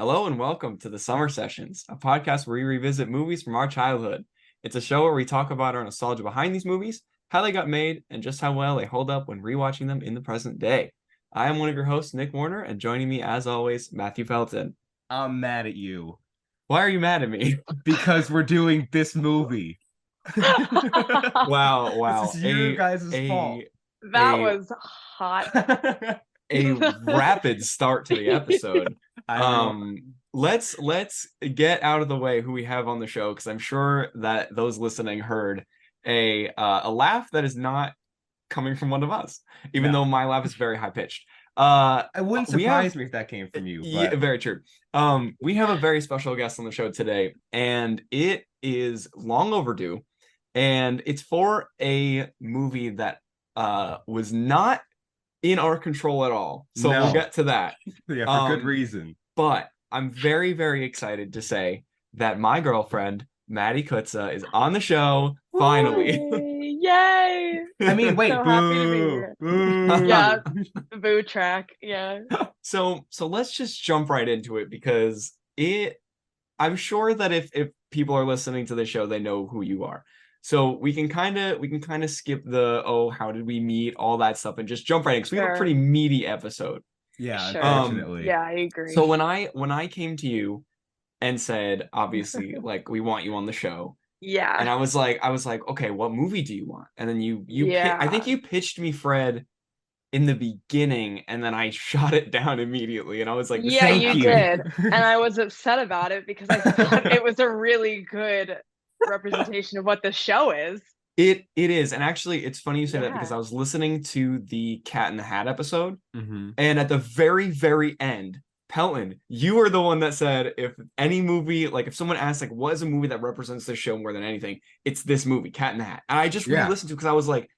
Hello and welcome to the Summer Sessions, a podcast where we revisit movies from our childhood. It's a show where we talk about our nostalgia behind these movies, how they got made, and just how well they hold up when rewatching them in the present day. I am one of your hosts, Nick Warner, and joining me, as always, Matthew Pelton. I'm mad at you Why are you mad at me? because we're doing this movie. Wow, This wow. is your guys' fault. That A was hot. a rapid start to the episode. I know. Let's get out of the way who we have on the show, because I'm sure that those listening heard a laugh that is not coming from one of us, even No. though my laugh is very high pitched. It wouldn't surprise me if that came from you. Yeah, But very true. We have a very special guest on the show today, and it is long overdue, and it's for a movie that was not in our control at all. So No. we'll get to that. yeah, for good reason. But I'm very, very excited to say that my girlfriend, Maddie Kutza, is on the show finally. Yay! I mean, wait, So happy to be boo, here. boo. Yeah. The boo track. Yeah. So let's just jump right into it, because I'm sure that if people are listening to the show, they know who you are. So we can kind of skip the how did we meet, all that stuff, and just jump right in, because we have a Sure. pretty meaty episode. Yeah, Sure. unfortunately. Yeah, I agree. So when I came to you and said, obviously, like, we want you on the show, and yeah. I was like, okay, what movie do you want? And then I think you pitched me Fred in the beginning, and then I shot it down immediately, and I was like, Yeah, Thank you you. did. And I was upset about it because I thought it was a really good representation of what the show is. It is. And actually, it's funny you say that, because Yeah. I was listening to the Cat in the Hat episode, Mhm. and at the very, very end, Pelton, you were the one that said, if any movie, like if someone asks, like, what is a movie that represents this show more than anything, it's this movie, Cat in the Hat. And I just Yeah. re-listened to it because I was like,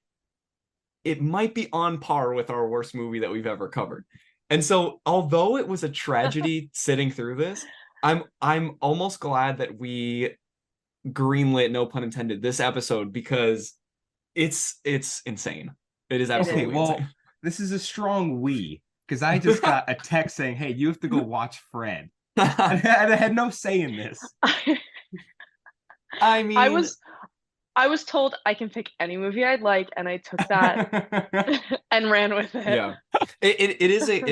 it might be on par with our worst movie that we've ever covered. And so, although it was a tragedy sitting through this, I'm almost glad that we greenlit, no pun intended, this episode, because it's insane. It is It absolutely Okay, well, insane. this is a strong we, because I just got a text saying, hey, you have to go watch Fred. And I had no say in this. I mean, I was told I can pick any movie I'd like, and I took that and ran with it. yeah, it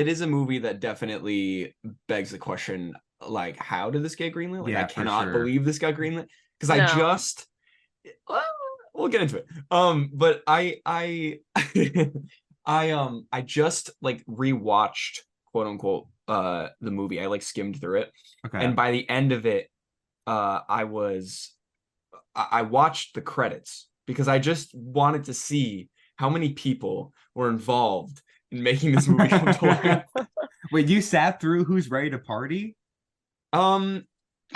is a movie that definitely begs the question, like, how did this get greenlit? Like, Yeah, I for cannot sure. believe this got greenlit, because No. well, we'll get into it. But I I just like rewatched, quote unquote, the movie. I like skimmed through it, Okay. and by the end of it, I watched the credits, because I just wanted to see how many people were involved in making this movie come to life. Wait, you sat through Who's Ready to Party?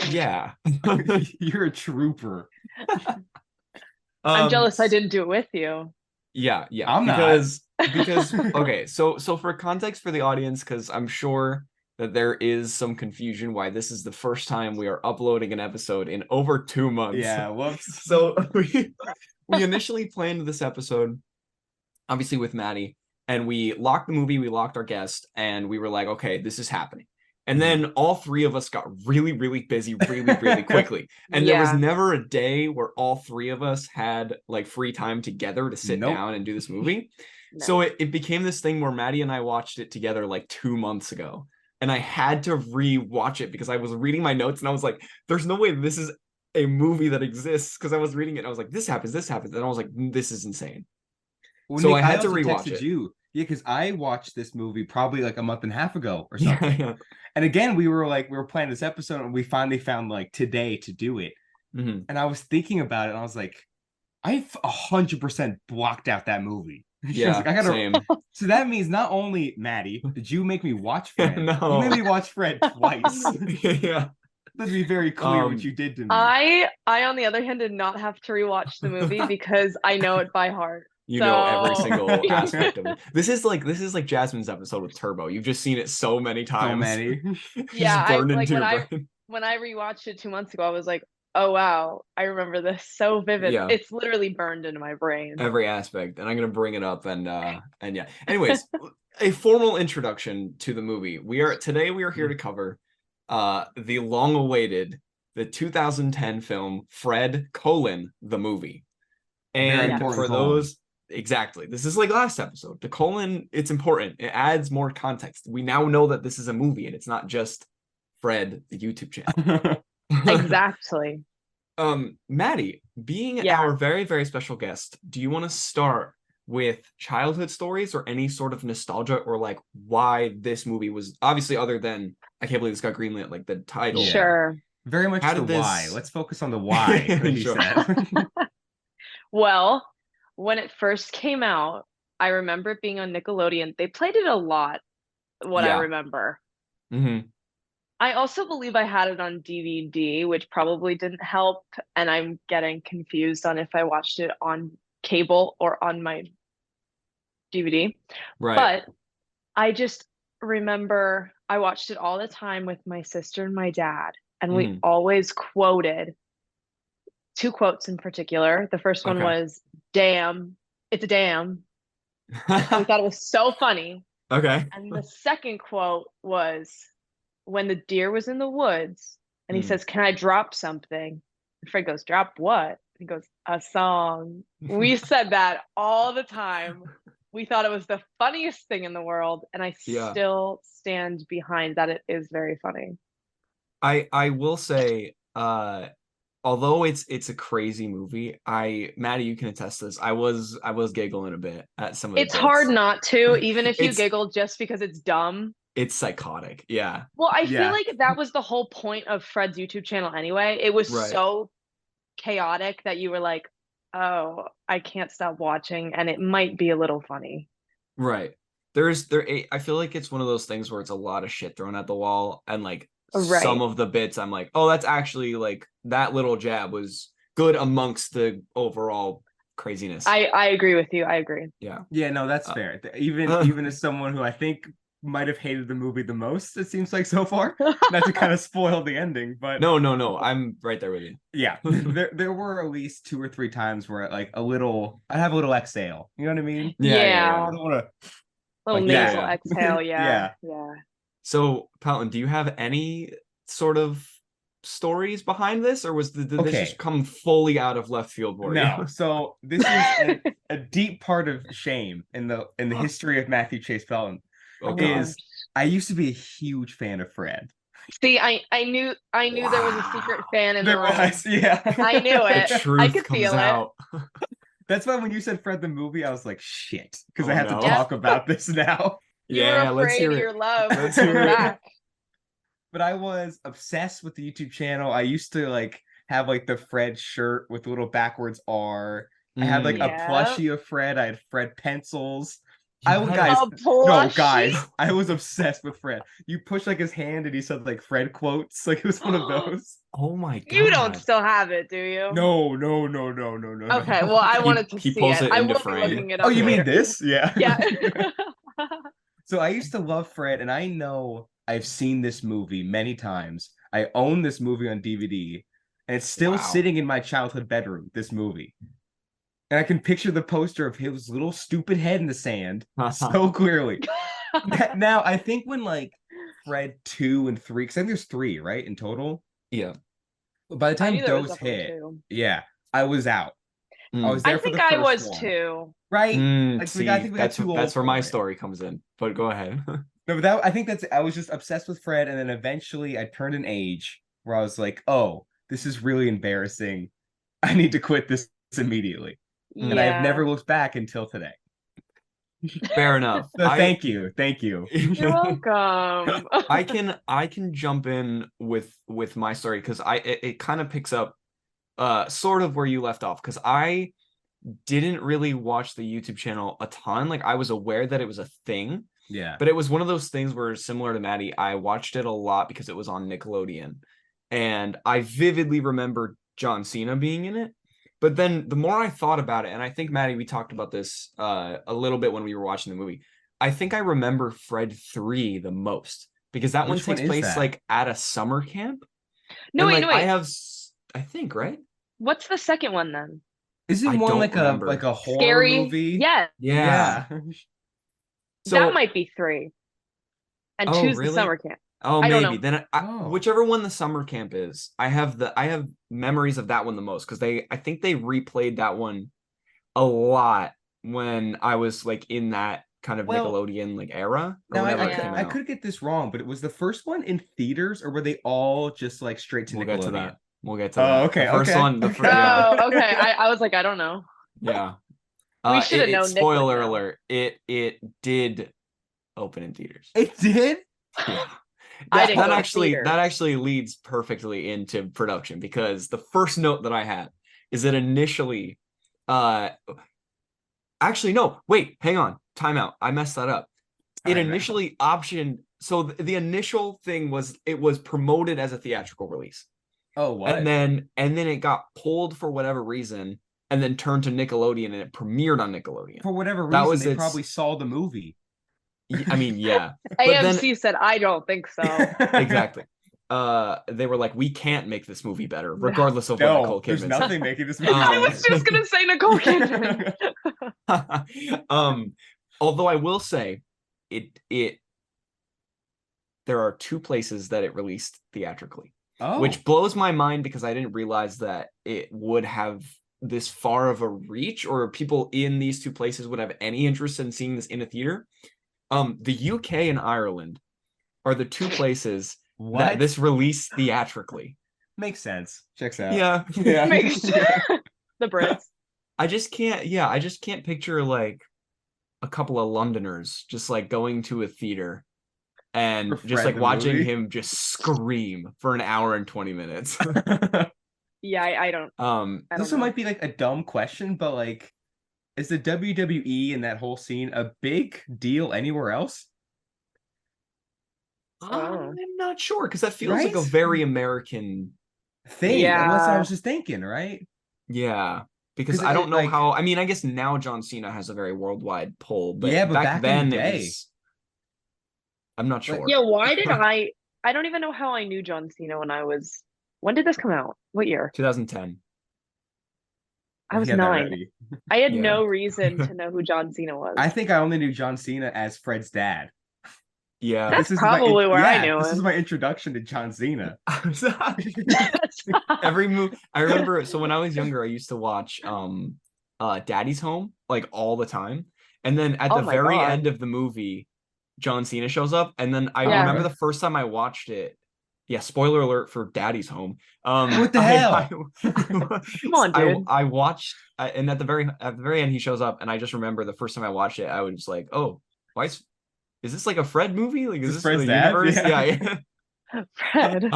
Yeah. You're a trooper. I'm jealous I didn't do it with you. Yeah, I'm not. because okay, so for context for the audience, because I'm sure that there is some confusion why this is the first time we are uploading an episode in over 2 months. Yeah, whoops. So we initially planned this episode, obviously, with Maddie, and we locked the movie, we locked our guest, and we were like, okay, this is happening. And then all three of us got really, really busy really, really quickly. And there was Yeah. never a day where all three of us had like free time together to sit Nope. down and do this movie. No. So it became this thing where Maddie and I watched it together like 2 months ago. And I had to re-watch it, because I was reading my notes and I was like, there's no way this is a movie that exists. Because I was reading it and I was like, this happens. And I was like, this is insane. Well, So Nick, I had to also rewatch texted it. you. Yeah, because I watched this movie probably like a month and a half ago or something. Yeah. And again, we were planning this episode, and we finally found like today to do it. Mhm. And I was thinking about it, and I was like, I've 100% blocked out that movie. She was Yeah, like, I gotta. same. So that means not only Maddie did you make me watch Fred, No. you made me watch Fred twice. Yeah. Let's be very clear Um, what you did to me. I on the other hand did not have to rewatch the movie because I know it by heart. You know every So- single aspect of it. This is like Jasmine's episode with Turbo. You've just seen it so many So times. many. It's Yeah, just burned like into when your brain. when I rewatched it 2 months ago, I was like, oh wow, I remember this so vivid. Yeah. It's literally burned into my brain. Every aspect, and I'm gonna bring it up, and yeah. Anyways, a formal introduction to the movie. We are here to cover the long-awaited, the 2010 film Fred: the movie. Very And important for colon. those, exactly, this is like last episode. The colon, it's important. It adds more context. We now know that this is a movie and it's not just Fred, the YouTube channel. Exactly. Maddie, being Yeah. our very, very special guest, do you want to start with childhood stories or any sort of nostalgia, or like why this movie was, obviously, other than I can't believe this got greenlit, like the title. Yeah. Sure. Very much How the did this- why. Let's focus on the why, like you Sure. said. Well, when it first came out, I remember it being on Nickelodeon. They played it a lot, what Yeah. I remember. Mhm. I also believe I had it on DVD, which probably didn't help. And I'm getting confused on if I watched it on cable or on my DVD. Right. But I just remember I watched it all the time with my sister and my dad. And we always quoted 2 quotes in particular. The first one Okay. was, "Damn, it's a damn." We thought it was so funny. Okay. And the second quote was when the deer was in the woods and he says, "Can I drop something?" And Fred goes, "Drop what?" He goes, "A song." We said that all the time. We thought it was the funniest thing in the world, and I Yeah. still stand behind that. It is very funny. I will say, although it's a crazy movie, Maddie, you can attest to this. I was giggling a bit at some of the It's hard bits. not to, even if you It's- giggle just because it's dumb. It's psychotic. Yeah. Well, I Yeah. feel like that was the whole point of Fred's YouTube channel anyway. It was Right. so chaotic that you were like, oh, I can't stop watching, and it might be a little funny. Right. I feel like it's one of those things where it's a lot of shit thrown at the wall, and like Right. some of the bits I'm like, oh, that's actually like that little jab was good amongst the overall craziness. I agree with you. I agree. Yeah. Yeah, no, that's fair. Even as someone who I think might have hated the movie the most, it seems like so far. Not to kind of spoil the ending, but No. I'm right there with you. yeah, there were at least 2 or 3 times where like I'd have a little exhale. You know what I mean? Yeah. I don't want to. Little Like, nasal yeah. exhale. Yeah. Yeah. So, Pelton, do you have any sort of stories behind this, or did this Okay. just come fully out of left field for No, you? so this is a deep part of shame in the history of Matthew Chase Pelton. Okay. Is I used to be a huge fan of Fred. See, I knew there was a secret fan in the room. Yeah. I knew The it. truth I could comes feel it. out. That's why when you said Fred the movie, I was like, shit, because Oh, I have no. to talk about this now. You Yeah, were let's afraid hear of it. your love Let's would come hear it. back. But I was obsessed with the YouTube channel. I used to like have like the Fred shirt with the little backwards R. I had like a Yeah. plushie of Fred. I had Fred pencils. You I had guys, A no, plushie? guys, I was obsessed with Fred. You push like his hand and he said like Fred quotes. Like it was one of those. Oh my god. You don't still have it, do you? No. Okay, well, I wanted to he see pulls it. it I into will be frame. looking it up Oh, you mean later. this? Yeah. Yeah. So I used to love Fred, and I know I've seen this movie many times. I own this movie on DVD, and it's still Wow. sitting in my childhood bedroom, this movie. And I can picture the poster of his little stupid head in the sand so clearly. Now, I think when like Fred 2 and 3, because I think there's 3, right, in total? Yeah. By the I time knew there was those definitely hit, 2. yeah, I was out. I was there I for think the I first was one. 2. Right? See, I think we got that's too old where for my it. story comes in. But go ahead. No, but I think I was just obsessed with Fred, and then eventually I turned an age where I was like, oh, this is really embarrassing. I need to quit this immediately. And I have never looked back until today. Fair enough. So thank you. You're welcome. I can jump in with my story because it kind of picks up sort of where you left off, because I didn't really watch the YouTube channel a ton. Like, I was aware that it was a thing, Yeah. but it was one of those things where, similar to Maddie, I watched it a lot because it was on Nickelodeon, and I vividly remember John Cena being in it. But then the more I thought about it, and I think, Maddie, we talked about this a little bit when we were watching the movie, I think I remember Fred 3 the most, because that Which one one takes is place that? like at a summer camp. No, And, wait, like, no, wait. I think, right? What's the second one then? Isn't I one don't like remember. a horror Scary? movie? Yeah, Yeah. So that might be 3. And Oh, 2's really? the summer camp. Oh, I don't maybe. know. Then whichever one the summer camp is, I have memories of that one the most because I think they replayed that one a lot when I was like in that kind of Well, Nickelodeon like era or now whenever I it could came I out. could get this wrong, but it was the first one in theaters, or were they all just like straight to We'll get to Nickelodeon? that. We'll get to Oh, that. okay, The first okay, one, okay. yeah, Oh, okay. I was like, I don't know. yeah. We should have known Nick would Spoiler know. alert. It did open in theaters. It did? Yeah. I didn't go to Actually theaters. that actually leads perfectly into production because the first note that I had is that initially actually no, wait, hang on. Time out. I messed that up. It Time out. initially optioned so the initial thing was it was promoted as a theatrical release. Oh, what? And then it got pulled for whatever reason and then turned to Nickelodeon and it premiered on Nickelodeon. For whatever That reason, was they its probably saw the movie. I mean, yeah. But AMC said, I don't think so. exactly. They were like, we can't make this movie better, regardless of what Nicole No, there's Kidman nothing said. making this movie I better. was just gonna say Nicole Kidman. Although I will say, it there are two places that it released theatrically, which blows my mind because I didn't realize that it would have this far of a reach, or people in these two places would have any interest in seeing this in a theater. The UK and Ireland are the two places that this released theatrically. Makes sense. Checks out. Yeah. Makes the Brits. I just can't picture like a couple of Londoners just like going to a theater and just like watching him just scream for an hour and 20 minutes. Yeah, I don't. This one might be like a dumb question, but like, is the WWE in that whole scene a big deal anywhere else? I'm not sure because that feels like a very American thing. Yeah, that's what I was just thinking, right? Yeah, because I don't know how. I mean, I guess now John Cena has a very worldwide pull, but yeah, but back then in the day, it was. I'm not sure. Yeah, why did I don't even know how I knew John Cena when I was. When did this come out? What year? 2010. I was 9. I had no reason to know who John Cena was. I think I only knew John Cena as Fred's dad. Yeah, that's probably where I knew him. This is my introduction to John Cena. Every movie I remember. So when I was younger, I used to watch Daddy's Home like all the time, and then at the very end of the movie, John Cena shows up, and then I remember the first time I watched it. Yeah, spoiler alert for Daddy's Home. What the hell? Come on, dude. I watched, and at the very end, he shows up, and I just remember the first time I watched it, I was like, "Oh, is this like a Fred movie? Like, is this Fred's the dad? universe?" Yeah. Fred.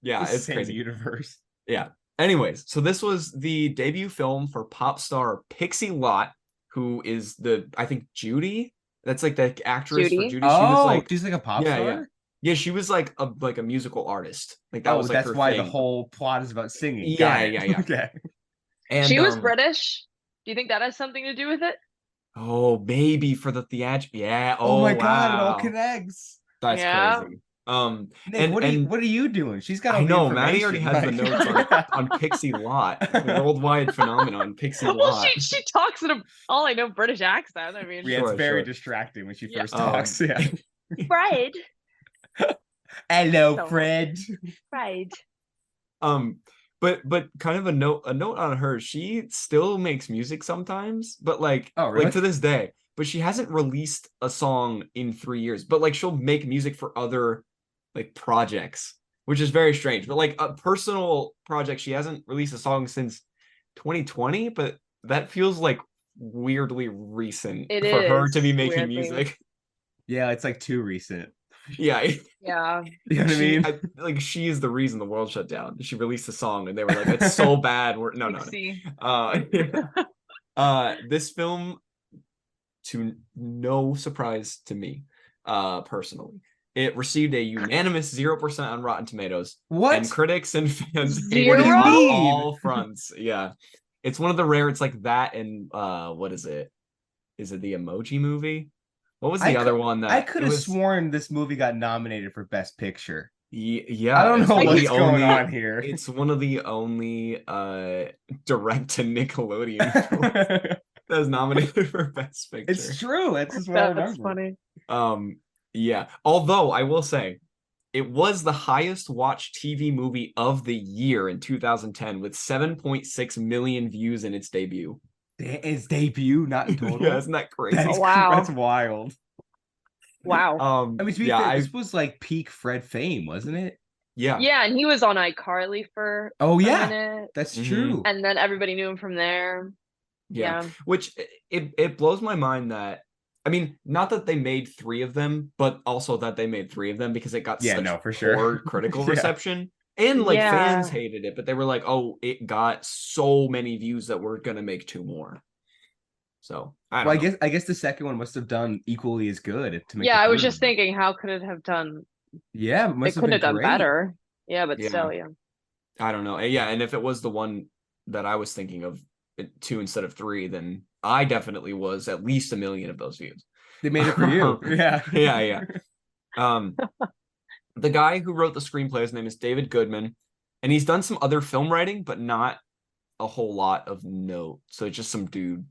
Yeah, it's crazy universe. Yeah. Anyways, so this was the debut film for pop star Pixie Lott, who is I think Judy. That's like the actress for Judy. She's like a pop star. Yeah, she was like a musical artist. Like that was like that's her why thing. The whole plot is about singing. Yeah. Okay. And she was British. Do you think that has something to do with it? Oh, maybe for the theatrical. Yeah. Oh my God, it all connects. That's crazy. Nick, what are you doing? She's got. I know Maddie already has the notes on Pixie Lott, the worldwide phenomenon. Pixie Lott. Well, she talks in all I know British accent. I mean, it's very distracting when she first talks. Yeah. Fred. Hello, Fred. Fred. But kind of a note on her. She still makes music sometimes, but like like to this day. But she hasn't released a song in 3 years. But like she'll make music for other like projects, which is very strange. But like a personal project, she hasn't released a song since 2020. But that feels like weirdly recent for her to be making music. Yeah, it's like too recent. Yeah. Yeah. You know what I mean? Like she is the reason the world shut down. She released a song and they were like, it's so bad. No. This film, to no surprise to me, personally, it received a unanimous 0% on Rotten Tomatoes. What? And critics and fans on all fronts. Yeah. It's one of the rare, it's like that and what is it? Is it the Emoji Movie? What was the other one that I could have sworn this movie got nominated for Best Picture? Yeah, I don't know what's going on here. It's one of the only direct to Nickelodeon films that was nominated for Best Picture. It's true. That's just what I remember. That's funny. Yeah. Although I will say, it was the highest watched TV movie of the year in 2010 with 7.6 million views in its debut. Its debut, not in total. Yeah, isn't that crazy? Oh, wow. That's wild. Wow. I mean, to be fair, this was like peak Fred fame, wasn't it? Yeah. Yeah, and he was on iCarly for Oh a yeah, minute, that's Mhm. true. and then everybody knew him from there. Yeah. Which it blows my mind that, I mean, not that they made 3 of them, but also that they made 3 of them because it got Yeah, such no, for sure. poor critical Yeah. reception. And like Yeah. fans hated it, but they were like, oh, it got so many views that we're gonna make 2 more. So I don't know. I guess the second one must have done equally as good to make. Yeah, the I was third just one. thinking, how could it have done? Yeah, it must It have could been have done great. better. Yeah, but Yeah. still, yeah. I don't know. Yeah, and if it was the one that I was thinking of, 2 instead of 3, then I definitely was at least 1 million of those views. They made it for you. Yeah. Yeah. The guy who wrote the screenplay, his name is David Goodman, and he's done some other film writing, but not a whole lot of note. So it's just some dude.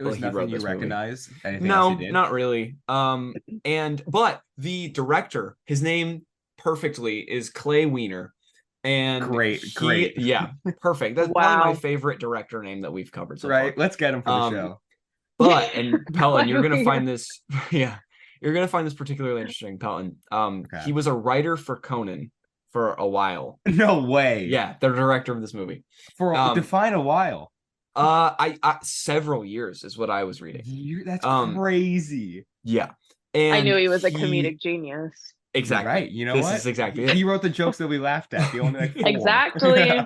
It was He nothing wrote you this movie. recognize. Anything else No, he did? not really. But the director, his name perfectly is Clay Weiner. And Great. Yeah, perfect. That's probably my Wow. favorite director name that we've covered so Right. far. Let's get him for the show. But, and Pelton, you're gonna Weiner. find this, yeah, you're gonna find this particularly interesting, Pelton. Okay. He was a writer for Conan for a while. No way. Yeah, the director of this movie. For define a while. I several years is what I was reading. That's crazy. Yeah. And I knew he was a comedic genius. Exactly. Right. You know this what? Is exactly He it. wrote the jokes that we laughed at. The only like 4. Exactly.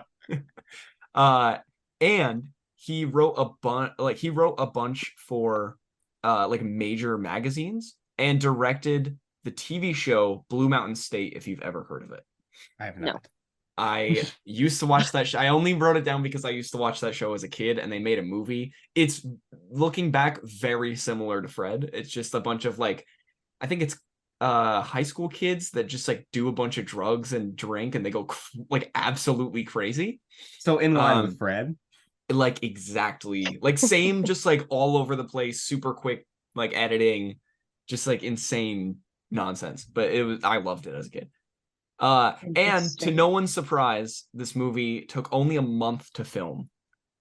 Yeah. And he wrote a bunch for like major magazines and directed the TV show Blue Mountain State, if you've ever heard of it. I have not. No. I used to watch that show. I only wrote it down because I used to watch that show as a kid and they made a movie. It's, looking back, very similar to Fred. It's just a bunch of like, I think it's high school kids that just like do a bunch of drugs and drink and they go like absolutely crazy. So in line with Fred. Like exactly. Like same, just like all over the place, super quick like editing, just like insane nonsense. But I loved it as a kid. And to no one's surprise, this movie took only a month to film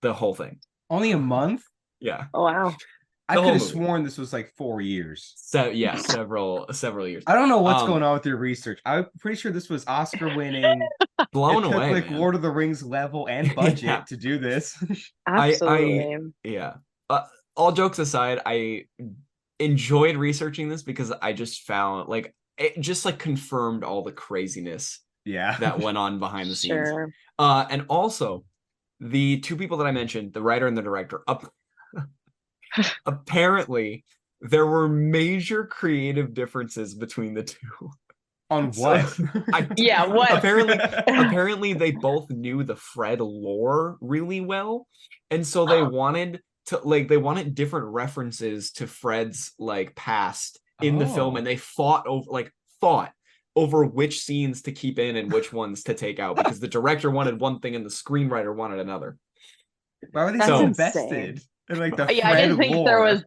the whole thing. Only a month? Yeah. Oh, wow. I could have sworn this was like 4 years. So yeah, several years. I don't know what's going on with your research. I'm pretty sure this was Oscar winning. Blown away. Like man. Lord of the Rings level and budget to do this. Absolutely. Yeah. All jokes aside, I enjoyed researching this because I just found like it just like confirmed all the craziness that went on behind the scenes. And also the 2 people that I mentioned, the writer and the director, apparently there were major creative differences between the 2. On what? What? Apparently they both knew the Fred lore really well. And so they wanted different references to Fred's like past in the film, and they fought over which scenes to keep in and which ones to take out because the director wanted one thing and the screenwriter wanted another. Why were they so invested in like the Fred I didn't think lore? there was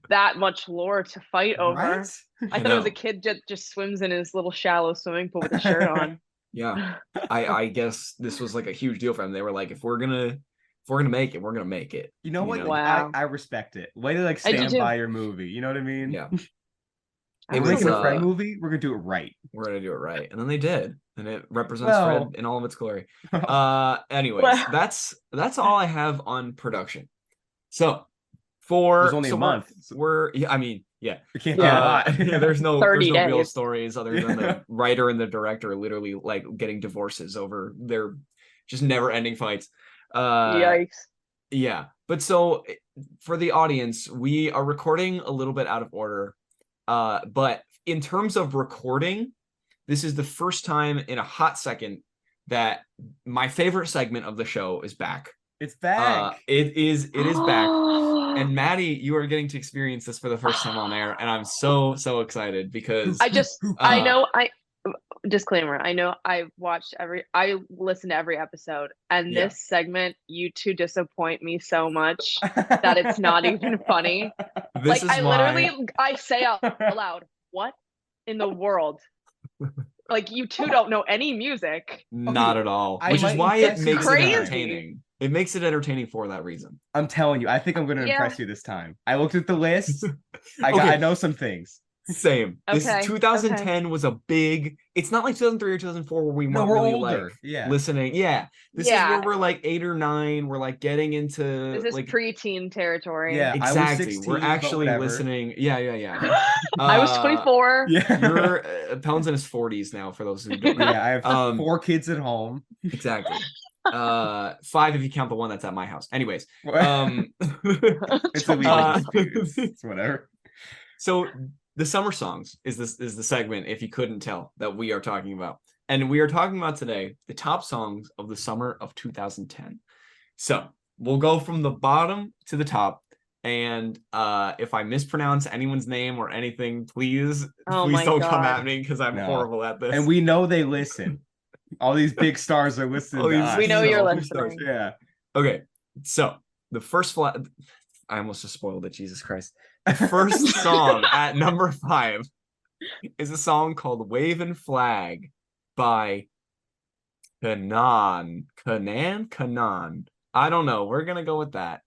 that much lore to fight over. Right? I thought it was a kid that just swims in his little shallow swimming pool with a shirt on. Yeah. I guess this was like a huge deal for them. They were like, if we're gonna make it, we're gonna make it. You know what? Wow. I respect it. Way to like stand by your movie. You know what I mean? Yeah. We're making a Fred movie. We're gonna do it right. We're gonna do it right, and then they did, and it represents Fred in all of its glory. Anyways, that's all I have on production. So there's only a month. We can't do a lot. There's no real days. stories other than the writer and the director literally like getting divorces over their just never-ending fights. Yikes. Yeah, but so for the audience, we are recording a little bit out of order. But in terms of recording, this is the first time in a hot second that my favorite segment of the show is back. It's back. It is back. And Maddie, you are getting to experience this for the first time on air, and I'm so excited because disclaimer, I know I listened to every episode, and this segment, you 2 disappoint me so much that it's not even funny. I say out loud, what in the world Like you two don't know any music. Not at all. I Which is might why it impress you makes this it time. entertaining. It makes it entertaining for that reason. I'm telling you, I think I'm going to Yeah. impress you this time. I looked at the list. Okay. I know some things. Same. This Okay, 2010 was a big. It's not like 2003 or 2004 where we No, weren't we're really older. like Yeah. listening. Yeah, this is Yeah. where we're like 8 or 9. We're like getting into This is like preteen territory. Yeah. I was exactly. 16, We're but actually whatever. listening. Yeah. I was 24. Yeah. You're Pelton's in his 40s now. For those who don't know. Yeah, I have Um, 4 kids at home. Exactly. 5 if you count the one that's at my house. Anyways, It's a legal dispute. It's whatever. So the summer songs is the segment, if you couldn't tell, that we are talking about. And we are talking about today the top songs of the summer of 2010. So we'll go from the bottom to the top. And if I mispronounce anyone's name or anything, please don't come God. at me because I'm No. horrible at this. And we know they listen. All these big stars are listening All to these- us. We know you're all listening. stars. Yeah. Okay, so the first flat. I almost just spoiled it. Jesus Christ. The first song at number 5 is a song called "Waving Flag" by Kanan. I don't know. We're gonna go with that.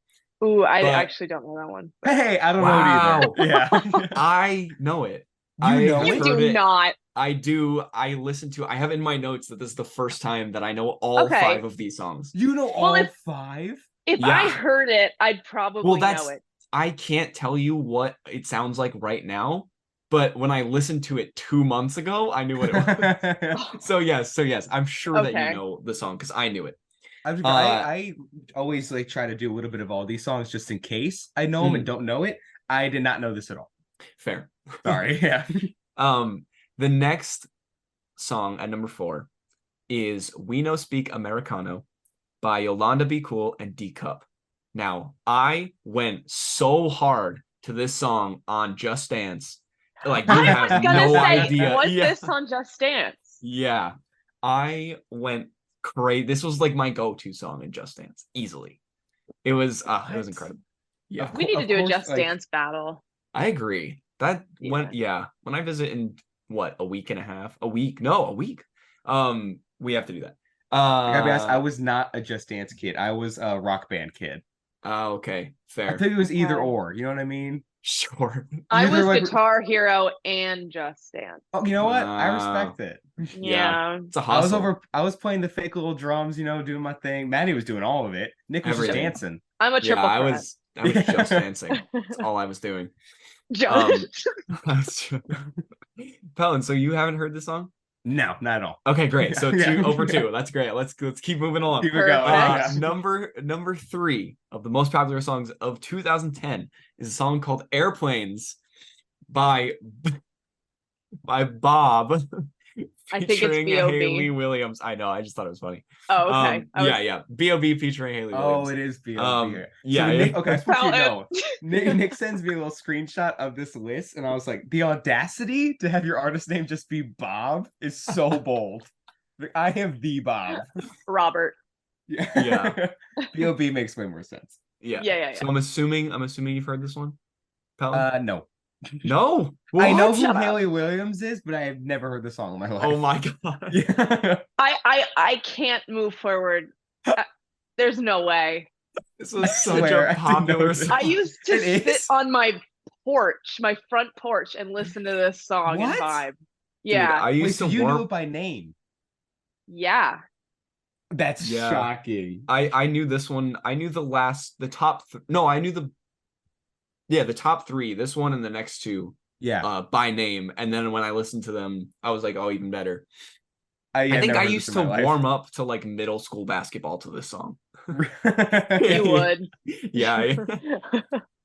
Ooh, I But- actually don't know that one. Hey, I don't Wow. know it either. Yeah. I know it. You know You it? do it. not. I do. I listen to. I have in my notes that this is the first time that I know all Okay. 5 of these songs. You know Well, all if- 5? If Yeah. I heard it, I'd probably Well, that's- know it. I can't tell you what it sounds like right now, but when I listened to it 2 months ago, I knew what it was. So yes, I'm sure that Okay. you know the song because I knew it. I always like try to do a little bit of all these songs just in case I know them and don't know it. I did not know this at all. Fair. Sorry. Yeah. The next song at number 4 is "We No Speak Americano" by Yolanda Be Cool and D Cup. Now, I went so hard to this song on Just Dance. Like, you I have was gonna no say, idea. was Yeah. this on Just Dance? Yeah. I went crazy. This was like my go-to song in Just Dance, easily. It was incredible. Yeah. We need to Of do a course, Just like- Dance battle. I agree. That when Yeah. when I visit in a week and a half, a week. We have to do that. I gotta be honest, I was not a Just Dance kid. I was a Rock Band kid. Okay, I fair. think it was either Okay. or. You know what I mean? Sure. I Either was like- Guitar Hero and Just Dance. Oh, you know what? I Wow. respect it. Yeah. It's a hustle. I was playing the fake little drums, doing my thing. Maddie was doing all of it. Nick was just Everything. dancing. I'm a triple I threat. was just dancing. That's all I was doing. Just Pelton, so you haven't heard this song? No, not at all. Okay, great. So Yeah. 2 over 2. That's great. Let's keep moving along. Keep it going. Perfect. Yeah. Number 3 of the most popular songs of 2010 is a song called "Airplanes" by Bob. I think it's featuring B.O.B.. Haley Williams. I know. I just thought it was funny. Oh, okay. Yeah. B.O.B. featuring Haley Oh, Williams. it is B.O.B. Yeah. Nick, okay, I suppose you know. Pelton. Nick sends me a little screenshot of this list, and I was like, the audacity to have your artist name just be Bob is so bold. Like, I have the Bob. Robert. Yeah. B.O.B. makes way more sense. Yeah. So I'm assuming you've heard this one. Pelton? No. No. I know What? who Shut up. Haley Williams is, but I have never heard the song in my life. Oh my god. Yeah. I can't move forward. There's no way. This was I such swear, I a didn't popular know this. song. I used to It sit is? on my front porch, and listen to this song What? and vibe. Dude, Yeah. I Wait, used so to you warm knew it by name? Yeah. That's Yeah. shocking. I knew this one. I knew the top no, I knew the top 3, this one and the next 2 Yeah. by name, and then when I listened to them, I was like, oh, even better. I I think never I heard this used in to my life. warm up to like middle school basketball to this song. You would. Yeah.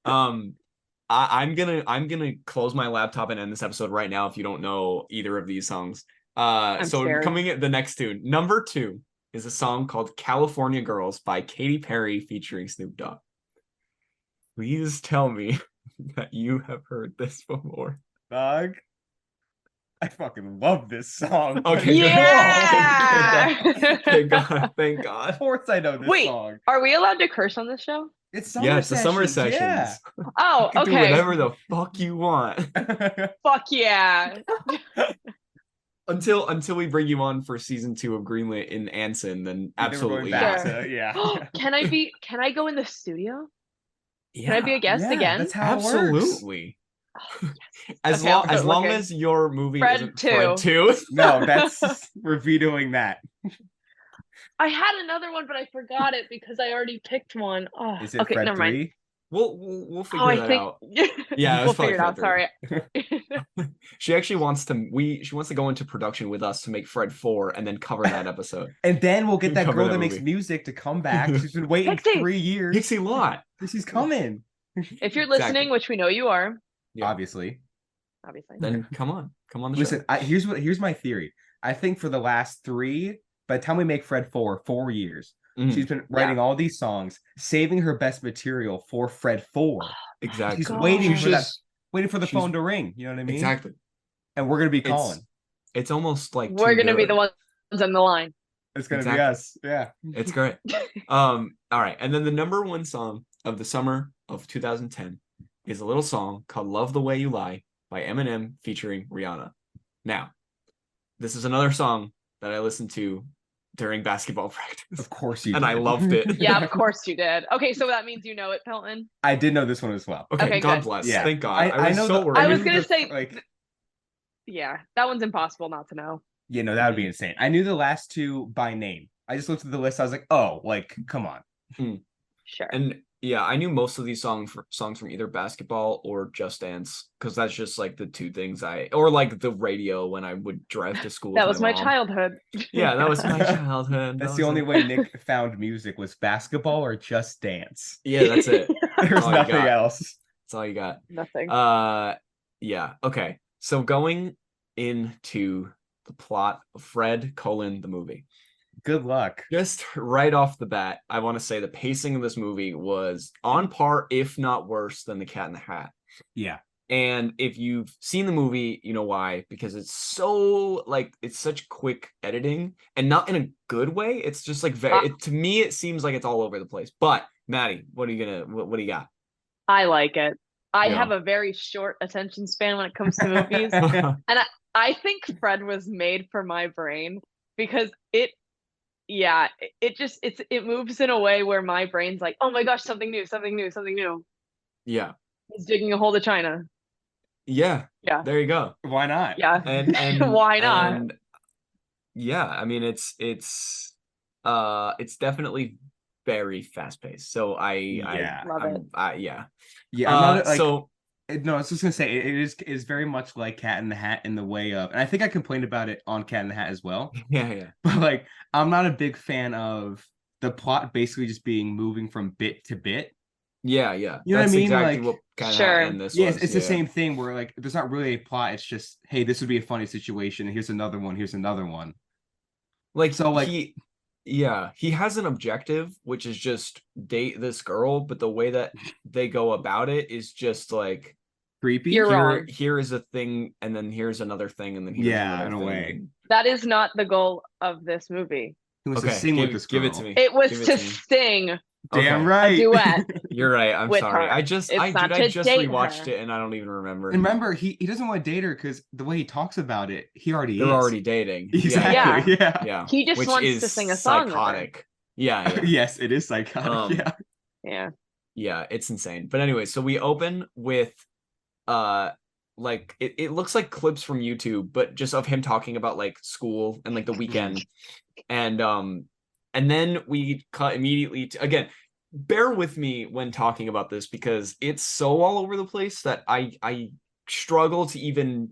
I'm gonna close my laptop and end this episode right now if you don't know either of these songs. So scared. coming at the next 2, number 2 is a song called "California Girls" by Katy Perry featuring Snoop Dogg. Please tell me that you have heard this before. Dog. I fucking love this song. Okay. Yeah. Thank God. Thank Of God. course I know this Wait. song. Are we allowed to curse on this show? It's summer Yeah, it's the summer sessions, sessions. Oh, You can do okay. whatever the fuck you want. Yeah. Fuck yeah. until we bring you on for season 2 of Greenlit in Anson, then Then we're going absolutely back not. to, yeah. Can I go in the studio? Can I Yeah, be a guest Yeah, again? that's how it works. absolutely. Oh, yes. As Okay, I'll long start looking. as your movie Fred isn't 2. Fred 2. No, we're vetoing that. I had another one, but I forgot it because I already picked one. Oh, Is it okay, Fred never mind. 3? We'll Oh, figure I that think out. Yeah, it was we'll probably figure it out. Fred 3. Sorry. She actually wants to go into production with us to make Fred 4 and then cover that episode. And then we'll get that Cover girl that that makes movie. music to come back. She's been waiting Pixie! 3 years. Pixie Lot. She's coming. If you're listening, Exactly. which we know you are, Yeah. Obviously. Then come on the Listen, show. here's my theory. I think for the last 3, by the time we make Fred 4 years, she's been writing all these songs, saving her best material for Fred 4. Exactly. She's waiting for She's the phone to ring. You know what I mean? Exactly. And we're gonna be calling. It's almost like we're too gonna be good. the ones on the line. It's gonna Exactly. be us. Yeah. It's great. All right. And then the number 1 song of the summer of 2010 is a little song called Love the Way You Lie by Eminem featuring Rihanna. Now, this is another song that I listened to during basketball practice. Of course you and did. I loved it. Yeah, of course you did. Okay, so that means you know it, Pelton. I did know this one as well. Okay, Okay, God good. bless. Yeah. Thank God. I was know so the- worried. I was knew gonna the- say, like, yeah, that one's impossible not to know. yeah, no, that would be insane. I knew the last 2 by name. I just looked at the list. I was like, oh, like, come on. Sure. And yeah, I knew most of these songs from either basketball or Just Dance, because that's just like the 2 things or like the radio when I would drive to school. That with was my mom. childhood. Yeah, that was my childhood. That's the only way Nick found music was basketball or Just Dance. Yeah, that's it. There's all you nothing got. else. That's all you got. Nothing. Yeah. Okay. So going into the plot of Fred: the movie. Good luck. Just right off the bat, I want to say the pacing of this movie was on par, if not worse, than The Cat in the Hat. Yeah. And if you've seen the movie, you know why. Because it's so, like, it's such quick editing, and not in a good way. It's just, like, to me, it seems like it's all over the place. But, Maddie, what do you got? I like it. I Yeah. have a very short attention span when it comes to movies. And I think Fred was made for my brain because it moves in a way where my brain's like, oh my gosh, something new. Yeah. He's digging a hole to China. Yeah. Yeah. There you go. Why not? Yeah. And Why not? And yeah, I mean it's definitely very fast paced. So Love it. Yeah. Yeah. I'm not, like, so no, I was just gonna say it is very much like Cat in the Hat in the way of, and I think I complained about it on Cat in the Hat as well. yeah. But like, I'm not a big fan of the plot basically just being moving from bit to bit. Yeah. You know what I That's mean? exactly Like, what kind of sure. happened in this Yes, was, it's the same thing where like there's not really a plot. It's just, hey, this would be a funny situation. Here's another one. Here's another one. Like, So, like, he has an objective, which is just date this girl, but the way that they go about it is just like creepy. You're wrong. here is a thing, and then here's another thing, and then here's Yeah, another in a thing. way. That is not the goal of this movie. He wants to Okay, sing with this girl. give it to me. It was Give it to to me. sing. Damn Okay. right. A duet. You're right. I'm with sorry. her. I It's just not to date rewatched her. it, and I don't even remember. And remember, he doesn't want to date her because the way he talks about it, he already They're is. already dating. Exactly. Yeah. Yeah. He just Which wants is to sing a song with her. psychotic. Yeah. Yes, it is psychotic. Yeah. Yeah. Yeah, it's insane. But anyway, so we open with like it looks like clips from YouTube, but just of him talking about like school and like the weekend. And then we cut immediately to, again, bear with me when talking about this because it's so all over the place that I struggle to even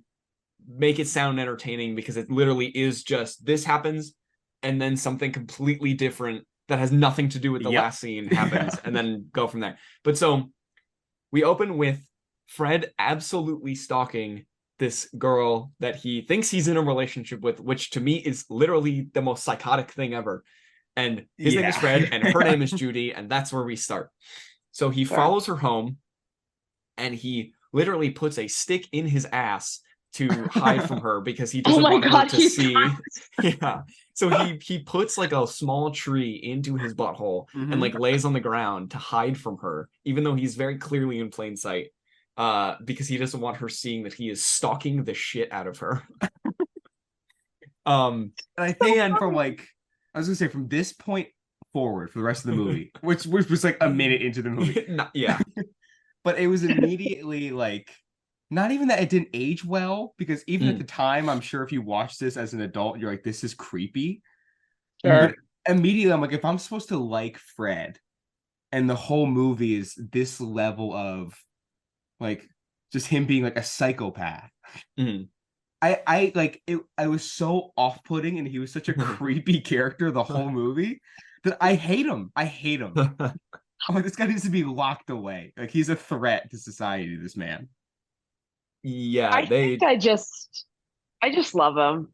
make it sound entertaining because it literally is just this happens and then something completely different that has nothing to do with the last scene happens and then go from there. But so we open with Fred absolutely stalking this girl that he thinks he's in a relationship with, which to me is literally the most psychotic thing ever. And his name is Fred and her name is Judy, and that's where we start. So he follows her home and he literally puts a stick in his ass to hide from her because he doesn't want her to see. Yeah. So he puts like a small tree into his butthole and like lays on the ground to hide from her, even though he's very clearly in plain sight, because he doesn't want her seeing that he is stalking the shit out of her. Um, And I think and from like, I was gonna say from this point forward for the rest of the movie, which was like a minute into the movie, yeah, but it was immediately like, not even that it didn't age well, because even at the time, I'm sure if you watch this as an adult, you're like, this is creepy. But immediately, I'm like, if I'm supposed to like Fred, and the whole movie is this level of like just him being like a psychopath. Mhm. I like it. I was so off-putting, and he was such a creepy character the whole movie that I hate him. I hate him. I'm like, this guy needs to be locked away. Like he's a threat to society. This man. Yeah, I think I just love him.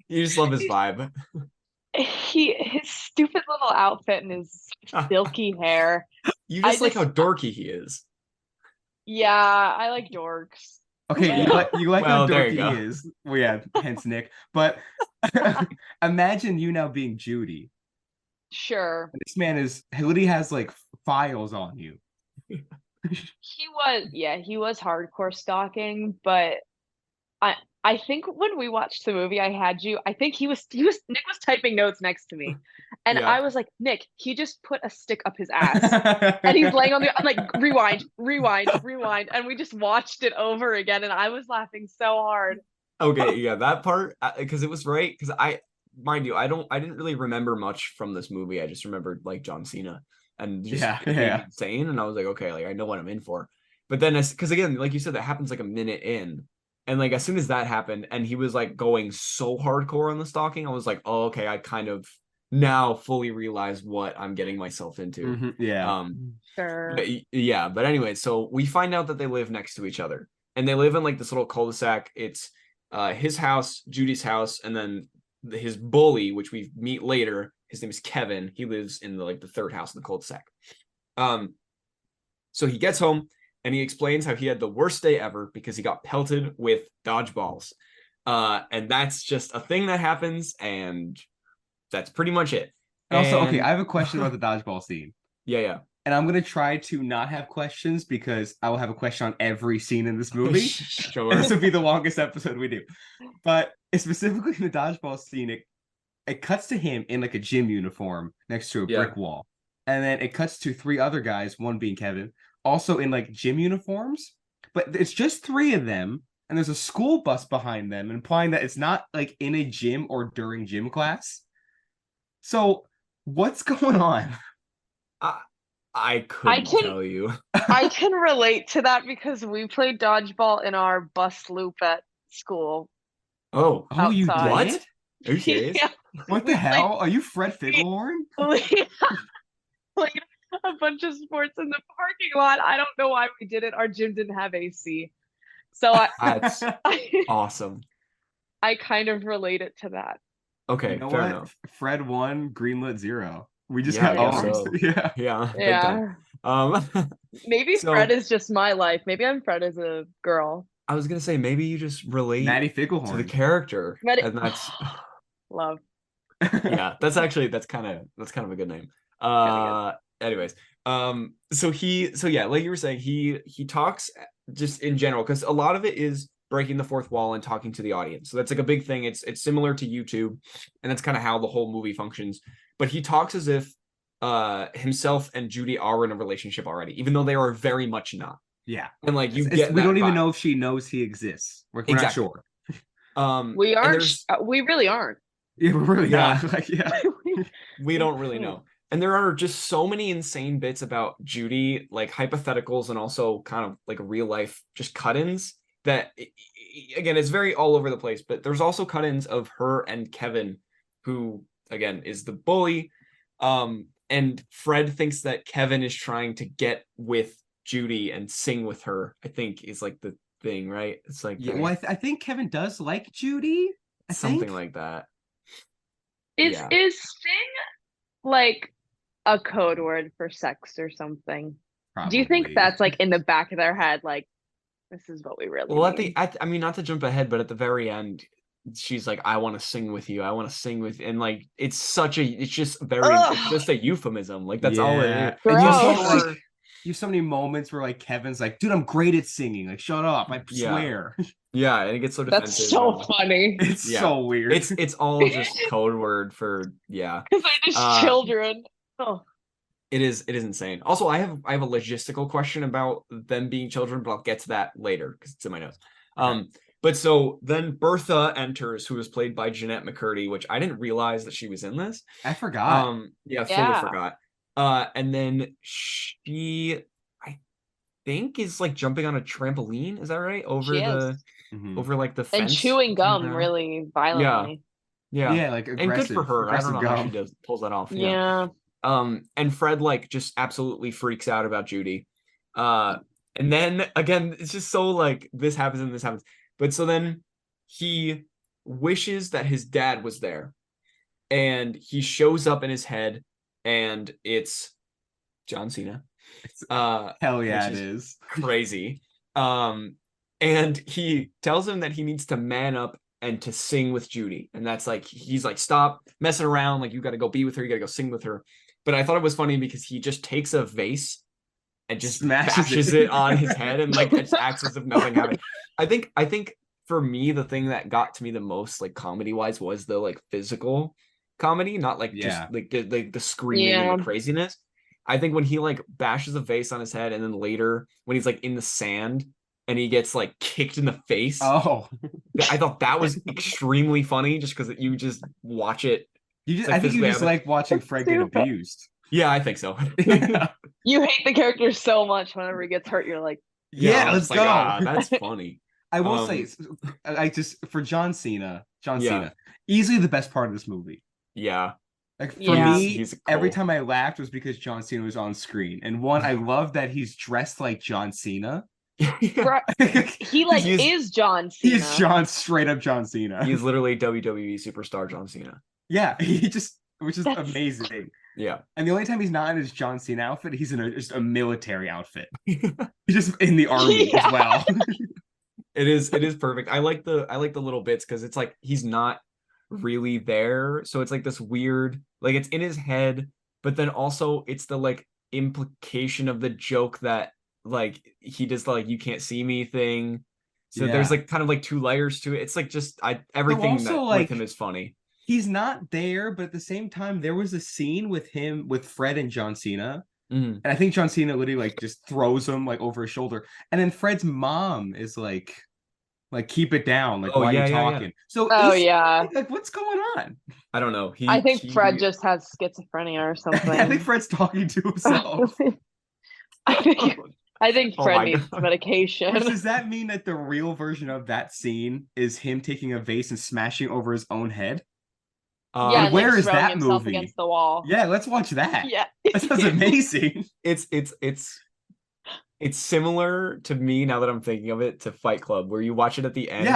you just love his vibe. His stupid little outfit and his silky hair. You I just like just how dorky he is. Yeah, I like dorks. Okay, you like how Well, there dorky you he go. is. Well, yeah, hence Nick. But imagine you now being Judy. Sure. This man is he literally has like files on you. He was hardcore stalking, but I I think when we watched the movie, I think Nick was typing notes next to me. And Yeah. I was like, Nick, he just put a stick up his ass. And he's laying on I'm like, rewind, rewind, rewind. And we just watched it over again. And I was laughing so hard. Okay, yeah, that part because it was right because mind you, I didn't really remember much from this movie. I just remembered like John Cena and just Yeah, it made me yeah. insane, and I was like, okay, like I know what I'm in for. But then because again, like you said, that happens like a minute in, and like as soon as that happened, and he was like going so hardcore on the stalking, I was like, oh, okay, I kind of now fully realize what I'm getting myself into. Yeah. Sure. Yeah, but anyway, so we find out that they live next to each other, and they live in like this little cul-de-sac. It's his house, Judy's house, and then his bully, which we meet later. His name is Kevin. He lives in the third house in the cul-de-sac. So he gets home and he explains how he had the worst day ever because he got pelted with dodgeballs. And that's just a thing that happens, and that's pretty much it. And also, okay, And I have a question about the dodgeball scene. yeah. And I'm gonna try to not have questions because I will have a question on every scene in this movie. Sure. And this will be the longest episode we do. But specifically in the dodgeball scene, it cuts to him in like a gym uniform next to a brick wall. And then it cuts to three other guys, one being Kevin, also in like gym uniforms. But it's just three of them, and there's a school bus behind them, implying that it's not like in a gym or during gym class. So what's going on? I couldn't tell you. I can relate to that because we played dodgeball in our bus loop at school. Oh, outside. You did? What? Are you serious? Yeah. What the hell? Are you Fred Figglehorn? Played a bunch of sports in the parking lot. I don't know why we did it. Our gym didn't have AC. So That's awesome. I kind of relate it to that. Okay, you know fair what? enough. Fred 1, Greenlit 0. We just Yeah, got I guess owned. so. Yeah. Maybe so, Fred is just my life. Maybe I'm Fred as a girl. I was gonna say maybe you just relate Maddie to the Figglehorn. character, Maddie- and that's love. yeah. That's kind of a good name. Anyways, so yeah, like you were saying, he talks just in general because a lot of it is breaking the fourth wall and talking to the audience. So that's like a big thing. It's similar to YouTube, and that's kind of how the whole movie functions. But he talks as if himself and Judy are in a relationship already, even though they are very much not. Yeah. And like we don't even know if she knows he exists. We're not sure. We aren't. We really aren't. Yeah, we're really not. Like, yeah. We don't really know. And there are just so many insane bits about Judy, like hypotheticals and also kind of like real life just cut-ins that again, it's very all over the place, but there's also cut-ins of her and Kevin, who again is the bully. And Fred thinks that Kevin is trying to get with Judy and sing with her, I think is like the thing, right? It's like well, I think Kevin does like Judy. Something like that. Is sing like a code word for sex or something? Probably. Do you think that's like in the back of their head, like this is what we really mean? I mean, not to jump ahead, but at the very end, she's like, I want to sing with you. I want to sing with, and like it's just a euphemism. Like that's all it is. you have so many moments where like Kevin's like, dude, I'm great at singing. Like, shut up. I swear. Yeah, and it gets so defensive. That's so funny. It's so weird. It's all just code word for because they're just children. Oh. It is insane. Also, I have a logistical question about them being children, but I'll get to that later because it's in my notes. But so then Bertha enters, who was played by Jeanette McCurdy, which I didn't realize that she was in this. I forgot. Fully forgot. And then she, I think, is like jumping on a trampoline. Is that right? Over like the fence. And chewing gum really violently. Yeah, like aggressive. And good for her. I don't know how she pulls that off. Yeah. And Fred like just absolutely freaks out about Judy. And then again, it's just so like this happens and this happens. But so then he wishes that his dad was there, and he shows up in his head, and it's John Cena. Hell yeah, it is crazy. And he tells him that he needs to man up and to sing with Judy, and that's like he's like, stop messing around, like you got to go be with her, you got to go sing with her. But I thought it was funny because he just takes a vase and just smashes it on his head, and like it acts as if nothing happened. I think for me, the thing that got to me the most, like comedy wise, was the like physical comedy, not like just like the screaming and the craziness. I think when he like bashes a vase on his head, and then later when he's like in the sand and he gets like kicked in the face. Oh, I thought that was extremely funny, just because you just watch it. I think you just like watching Fred get abused. Yeah, I think so. You hate the character so much. Whenever he gets hurt, you're like, yeah, let's go. That's funny. I will say, I just for John Cena, easily the best part of this movie. Yeah. Like for me, every time I laughed was because John Cena was on screen. And one, I love that he's dressed like John Cena. He like is John Cena. He's straight up John Cena. He's literally WWE superstar John Cena. Yeah, which is amazing. Yeah. And the only time he's not in his John Cena outfit, he's in just a military outfit. He's just in the army as well. It is perfect. I like the little bits because it's like he's not really there. So it's like this weird, like it's in his head, but then also it's the like implication of the joke that like he does the like you can't see me thing. So there's like kind of like two layers to it. It's like just everything also, that like, with him is funny. He's not there, but at the same time, there was a scene with him with Fred and John Cena. And I think John Cena literally like just throws him like over his shoulder. And then Fred's mom is like keep it down. Like, why are you talking? Yeah. So like what's going on? I don't know. I think Fred just has schizophrenia or something. I think Fred's talking to himself. I think Fred needs medication. Which, does that mean that the real version of that scene is him taking a vase and smashing over his own head? Yeah, where is that movie? Against the wall. Yeah, let's watch that. Yeah, that sounds amazing. It's similar to me now that I'm thinking of it to Fight Club, where you watch it at the end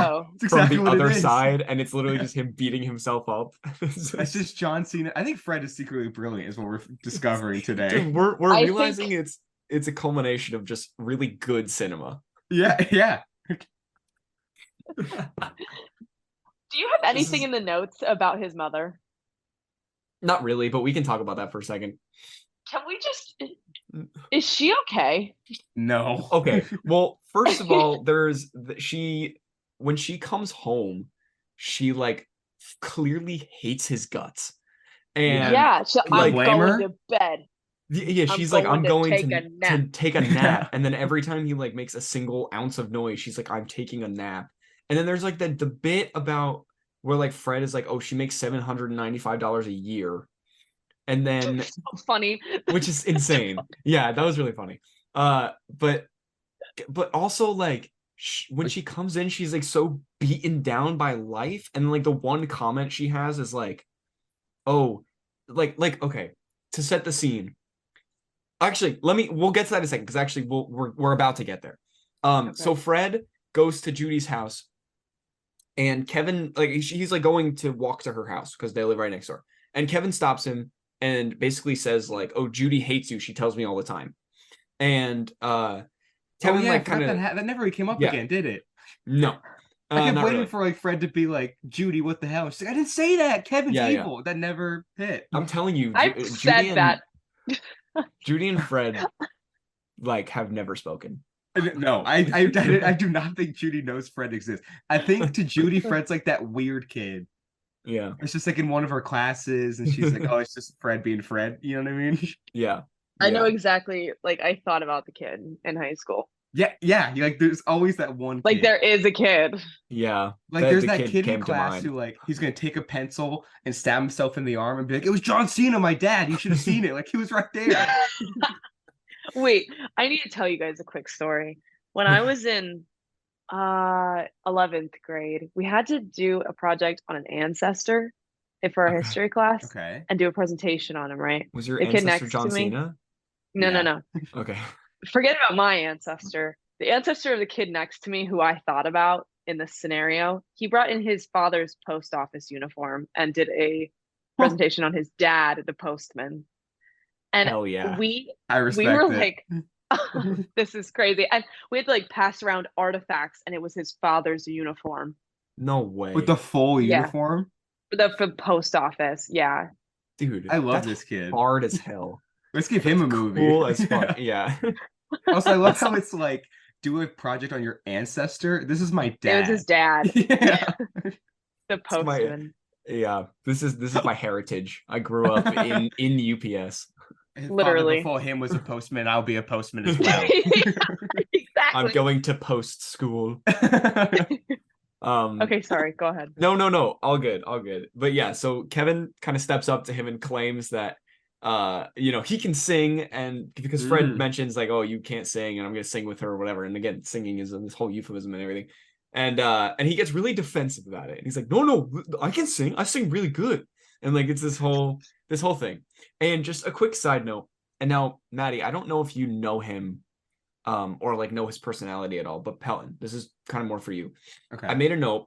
from the other side, and it's literally just him beating himself up. That's just John Cena. I think Fred is secretly brilliant, is what we're discovering today. Dude, we're realizing it's a culmination of just really good cinema. Yeah. Do you have anything in the notes about his mother? Not really, but we can talk about that for a second. Can we just... Is she okay? No. Okay. Well, first of all, when she comes home, she like clearly hates his guts. And I'm going to bed. Yeah, she's like, I'm going to take a nap. And then every time he like makes a single ounce of noise, she's like, I'm taking a nap. And then there's like the bit about where like Fred is like, oh, she makes $795 a year. And then so funny, which is insane. Yeah, that was really funny. But also like when she comes in, she's like so beaten down by life. And like the one comment she has is like, oh, like okay, to set the scene. Actually, we'll get to that in a second, because actually we're about to get there. So Fred goes to Judy's house, and Kevin, like he's like going to walk to her house because they live right next door. And Kevin stops him and basically says like, "Oh, Judy hates you. She tells me all the time." And Kevin like kind of that never came up again, did it? No. I kept waiting for like Fred to be like, "Judy, what the hell?" She's like, "I didn't say that. Kevin's evil." Yeah. That never hit. I'm telling you, I've said that. Judy and Fred like have never spoken. No, I do not think Judy knows Fred exists. I think to Judy, Fred's like that weird kid. Yeah. It's just like in one of her classes, and she's like, "Oh, it's just Fred being Fred." You know what I mean? Yeah. I know Yeah. exactly. Like I thought about the kid in high school. Yeah, yeah. Like there's always that one Like kid. there is a kid. Yeah. Like there's the that kid in came to class mind. who like he's gonna take a pencil and stab himself in the arm and be like, "It was John Cena, my dad. You should have seen it. Like he was right there." Wait, I need to tell you guys a quick story. When I was in 11th grade, we had to do a project on an ancestor for our Okay. history class Okay. and do a presentation on him, right? Was your The kid ancestor next to John me. Cena? No, Yeah. no. Okay. Forget about my ancestor. The ancestor of the kid next to me, who I thought about in this scenario, he brought in his father's post office uniform and did a presentation on his dad, the postman. And Hell yeah. I we respect were it. like, this is crazy. And we had to like pass around artifacts, and it was his father's uniform. No way. With the full Yeah. uniform. For the post office. Yeah. Dude, I love that's this kid. hard as hell. Let's give him a movie. Cool as fuck. Yeah. Also, I love how it's like do a project on your ancestor. This is my dad. It was his dad, Yeah. the postman. Yeah. This is my heritage. I grew up in UPS. His Literally. father before him was a postman. I'll be a postman as well. Exactly. I'm going to post school. Okay, sorry. Go ahead. No. All good. But yeah, so Kevin kind of steps up to him and claims that he can sing, and because Fred mentions like, oh, you can't sing and I'm gonna sing with her or whatever. And again, singing is this whole euphemism and everything. And he gets really defensive about it. And he's like, no, I can sing. I sing really good. And like it's this whole thing. And just a quick side note. And now, Maddie, I don't know if you know him or like know his personality at all, but Pelton, this is kind of more for you. Okay. I made a note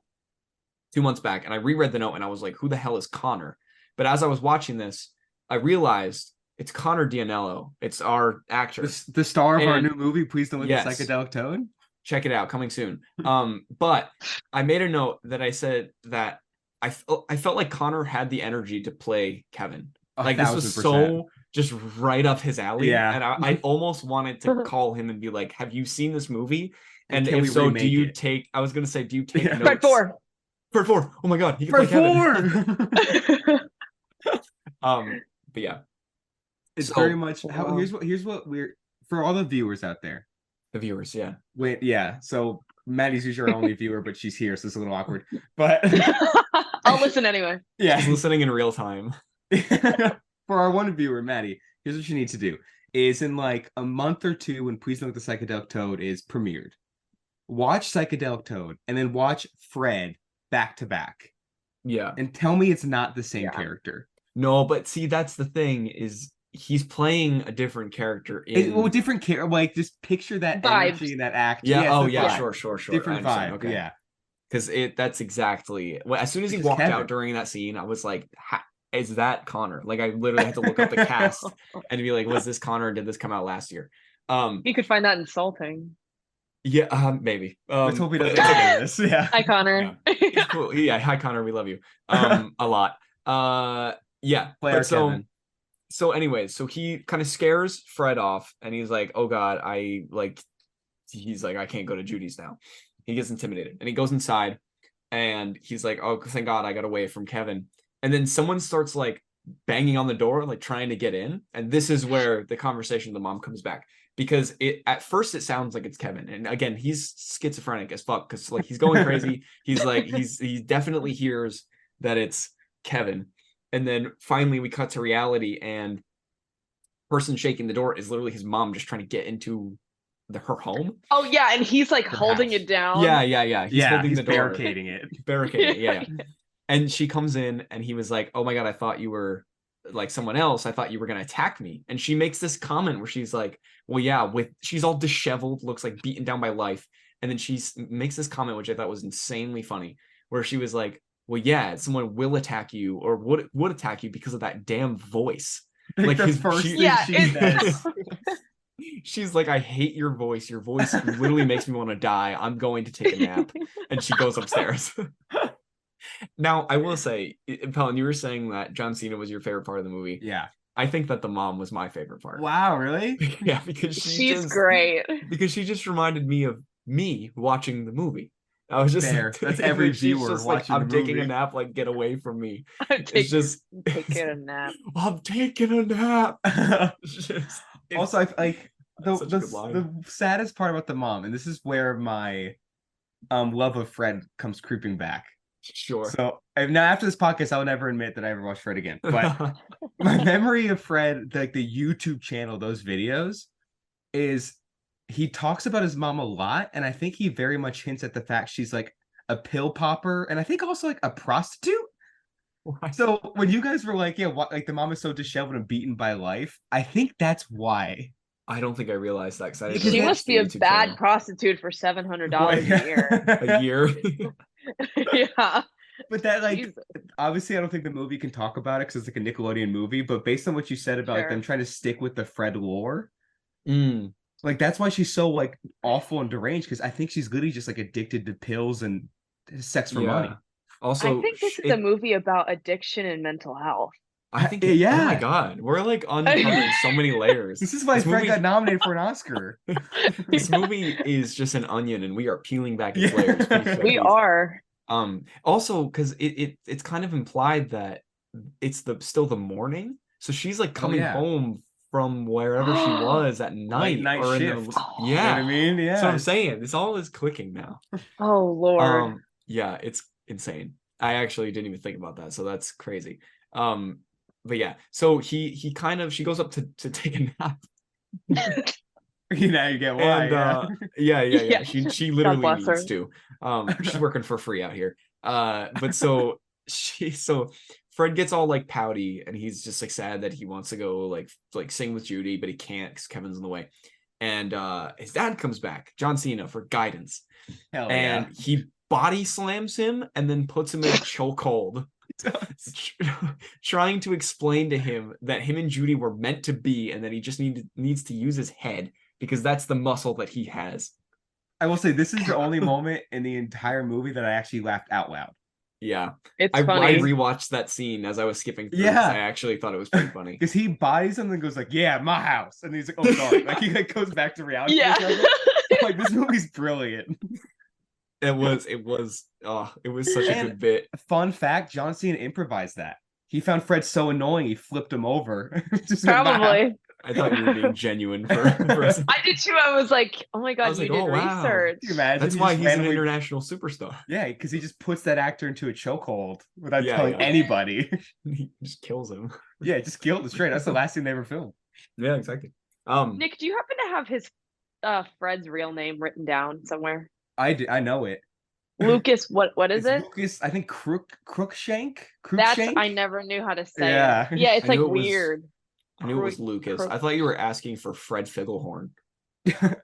2 months back and I reread the note and I was like, who the hell is Connor? But as I was watching this, I realized it's Connor Dianello. It's our actor. The star of our And- new movie, Please Don't Let Yes. the Psychedelic Toad. Check it out, coming soon. But I made a note that I said that I felt like Connor had the energy to play Kevin. Like this was 1000%. so just right up his alley. Yeah. And I almost wanted to call him and be like, have you seen this movie? And can if we so, remake do you it? take, I was going to say, do you take Yeah. notes? Fred 4. Fred 4. Oh my God. He can Fred play Kevin. 4. But yeah, It's So- very much how here's what we're for all the viewers out there. the viewers. Yeah. So Maddie's usually our only viewer, but she's here, so it's a little awkward. But I'll listen anyway. He's yeah. listening in real time. For our one viewer, Maddie, here's what you need to do: is in like a month or two, when Please Don't Let the Psychedelic Toad is premiered, watch Psychedelic Toad and then watch Fred back to back, Yeah. and tell me it's not the same Yeah. character. No, but see, that's the thing is he's playing a different character in. Different character. Like just picture that Vibes. energy in that act. Yeah. it's Oh the yeah. vibe. Sure. Different I understand. vibe. Okay. Yeah. Because that's exactly. Well, as soon as he Because walked Kevin. out during that scene, I was like, "Is that Connor?" Like I literally had to look up the cast and be like, "Was this Connor? Did this come out last year?" You could find that insulting. Yeah. Maybe. Let's hope he but doesn't it's okay. do this. Yeah. Hi, Connor. It's cool. Yeah. Hi, Connor. We love you. A lot. Yeah. Play but our so. Kevin. So anyways, so he kind of scares Fred off and he's like, oh God, he's like, I can't go to Judy's now. He gets intimidated and he goes inside and he's like, oh, thank God I got away from Kevin. And then someone starts like banging on the door, like trying to get in. And this is where the conversation with the mom comes back because at first it sounds like it's Kevin. And again, he's schizophrenic as fuck because like he's going crazy. He's like, he definitely hears that it's Kevin. And then finally we cut to reality and person shaking the door is literally his mom just trying to get into her home. Oh yeah, and he's like holding house. it down. Yeah. He's holding He's the door. barricading it. Barricading it, yeah. And she comes in and he was like, oh my God, I thought you were like someone else. I thought you were going to attack me. And she makes this comment where she's like, well, yeah, she's all disheveled, looks like beaten down by life. And then she makes this comment, which I thought was insanely funny, where she was like, well, yeah, someone will attack you or would attack you because of that damn voice. Like the his first she- thing Yeah, she it- says. She's like, I hate your voice. Your voice literally makes me want to die. I'm going to take a nap. And she goes upstairs. Now, I will say, Pelton, you were saying that John Cena was your favorite part of the movie. Yeah. I think that the mom was my favorite part. Wow, really? Yeah, because She's great. she just reminded me of me watching the movie. I was just Fair. That's every she's viewer just like, watching the I'm taking a movie. nap, like get away from me. I'm It's just taking a nap. I'm taking a nap. Also, I like such a good line. the saddest part about the mom, and this is where my love of Fred comes creeping back. Sure. So now after this podcast, I will never admit that I ever watched Fred again. But my memory of Fred, like the YouTube channel, those videos, is he talks about his mom a lot, and I think he very much hints at the fact she's like a pill popper, and I think also like a prostitute. So when you guys were like, yeah, what, like the mom is so disheveled and beaten by life, I think that's why. I don't think I realized that because I didn't She really watch must the be a YouTube bad channel. prostitute for $700 a year. A year. Yeah. But that, like, Jesus. obviously, I don't think the movie can talk about it because it's like a Nickelodeon movie. But based on what you said about like them trying to stick with the Fred lore, like that's why she's so like awful and deranged. Because I think she's literally just like addicted to pills and sex for money. Also, I think this is a movie about addiction and mental health. I think, yeah. Oh my God, we're like uncovering so many layers. This is why Fred got nominated for an Oscar. This movie is just an onion, and we are peeling back its layers. We are. Also, because it's kind of implied that it's still the morning, so she's like coming home from wherever she was at night, night or shift. yeah, You know what I mean? Yeah, that's what I'm saying. This all is clicking now. Oh Lord. Yeah, it's insane. I actually didn't even think about that, so that's crazy. But yeah, so she goes up to take a nap. You get why. And yeah. She literally needs to. She's working for free out here. But so Fred gets all like pouty, and he's just like sad that he wants to go like sing with Judy, but he can't because Kevin's in the way. And his dad comes back, John Cena, for guidance. Hell and he body slams him and then puts him in a chokehold. Trying to explain to him that him and Judy were meant to be, and that he just needs to use his head because that's the muscle that he has. I will say this is the only moment in the entire movie that I actually laughed out loud. Yeah, it's funny. I rewatched that scene as I was skipping through. Yeah, I actually thought it was pretty funny because he bodies him and goes like, "Yeah, my house," and he's like, "Oh, sorry." Like he like goes back to reality. Yeah, like this movie's brilliant. It was such a good bit. Fun fact, John Cena improvised that. He found Fred so annoying he flipped him over. Probably. I thought you were being genuine for a second. I did too. I was like, oh my God, you did research. Can you imagine? That's why he's an international superstar. Yeah, because he just puts that actor into a chokehold without telling anybody. He just kills him. Yeah, just killed him straight. That's the last thing they ever filmed. Yeah, exactly. Nick, do you happen to have his Fred's real name written down somewhere? I know it. Lucas, what is it? Lucas, I think Crookshank. That's I never knew how to say it. Yeah, it's like weird. I knew it was Lucas. I thought you were asking for Fred Figglehorn.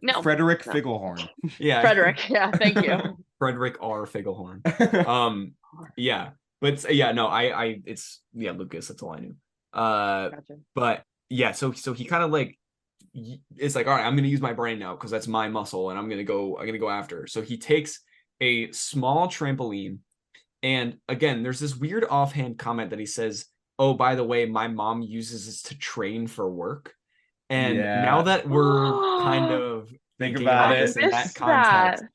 No, Frederick Figglehorn. Yeah, Frederick. Yeah, thank you. Frederick R. Figglehorn. Yeah, but yeah, no, it's Lucas. That's all I knew. Gotcha. But yeah, so he kind of like, it's like, all right, I'm gonna use my brain now because that's my muscle, and I'm gonna go after. So he takes a small trampoline, and again, there's this weird offhand comment that he says, "Oh, by the way, my mom uses this to train for work." And now that we're kind of thinking about it in that context,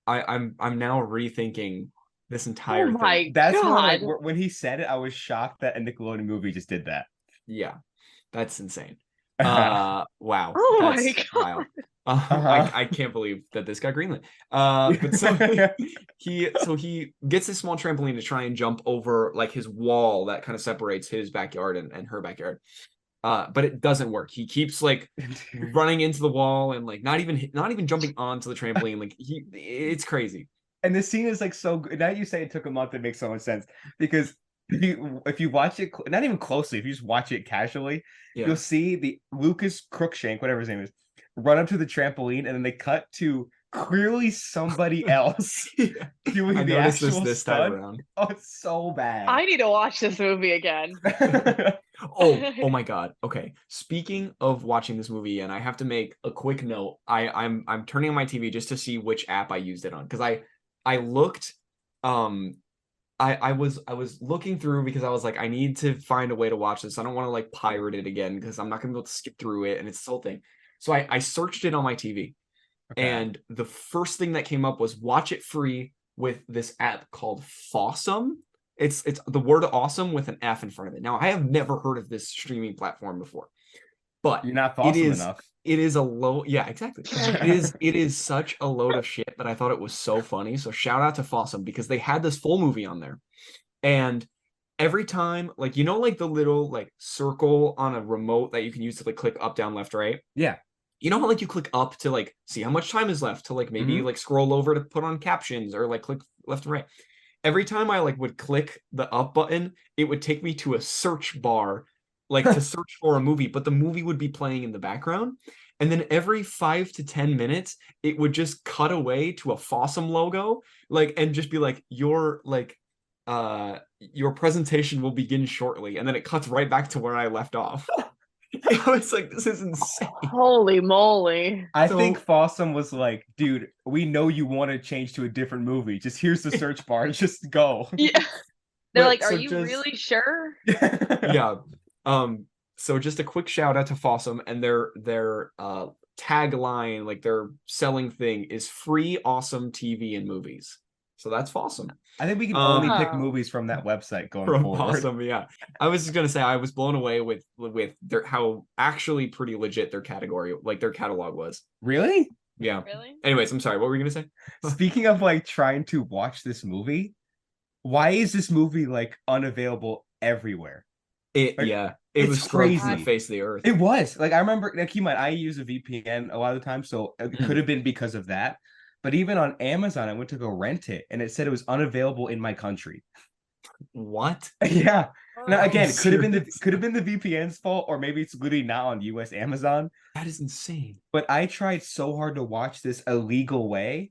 I'm now rethinking this entire thing. That's when he said it, I was shocked that a Nickelodeon movie just did that. Yeah, that's insane. Wow. Oh my God. Wow. I can't believe that this got greenlit. But so he gets this small trampoline to try and jump over like his wall that kind of separates his backyard and her backyard. But it doesn't work. He keeps like running into the wall and like not even jumping onto the trampoline. Like it's crazy. And the scene is like so good. Now you say it took a month, it makes so much sense because if you watch it, not even closely, if you just watch it casually, you'll see the Lucas Crookshank, whatever his name is, run up to the trampoline, and then they cut to clearly somebody else doing the actual this time around. Oh, it's so bad. I need to watch this movie again. Oh my God. Okay. Speaking of watching this movie, and I have to make a quick note. I'm turning on my TV just to see which app I used it on because I looked I was looking through because I was like, I need to find a way to watch this. I don't want to like pirate it again because I'm not gonna be able to skip through it, and it's this whole thing. So I searched it on my TV, Okay. and the first thing that came up was watch it free with this app called Fossum. It's the word awesome with an F in front of it. Now I have never heard of this streaming platform before, but You're not it awesome is enough. it is a low, yeah, exactly. It is such a load of shit that I thought it was so funny. So shout out to Fossum because they had this full movie on there. And every time, like, you know, like the little like circle on a remote that you can use to like click up, down, left, right. Yeah. You know how like you click up to like see how much time is left to like maybe like scroll over to put on captions or like click left and right. Every time I like would click the up button, it would take me to a search bar, like to search for a movie, but the movie would be playing in the background. And then every 5 to 10 minutes, it would just cut away to a Fossum logo, like, and just be like, your presentation will begin shortly. And then it cuts right back to where I left off. I was like, this is insane. Holy moly. I think Fossum was like, dude, we know you want to change to a different movie. Just here's the search bar. Just go. Yeah. They're like, are so you really sure? Yeah. So just a quick shout out to Fossum, and their tagline, like their selling thing is free awesome TV and movies. So that's Fossum. I think we can only pick movies from that website going forward. Fossum, yeah. I was just gonna say I was blown away with their how actually pretty legit their category, like their catalog was. Really? Yeah. Really? Anyways, I'm sorry. What were you gonna say? Speaking of like trying to watch this movie, why is this movie like unavailable everywhere? It was crazy on the face of the earth. It was like I remember. Like, keep in mind, I use a VPN a lot of the time, so it could have been because of that. But even on Amazon, I went to go rent it, and it said it was unavailable in my country. What? Yeah. Now again, could have been the VPN's fault, or maybe it's literally not on US Amazon. That is insane. But I tried so hard to watch this a legal way,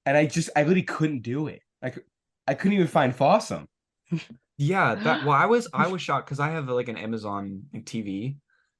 and I literally couldn't do it. Like, I couldn't even find Fossum. Yeah, I was shocked because I have like an Amazon TV,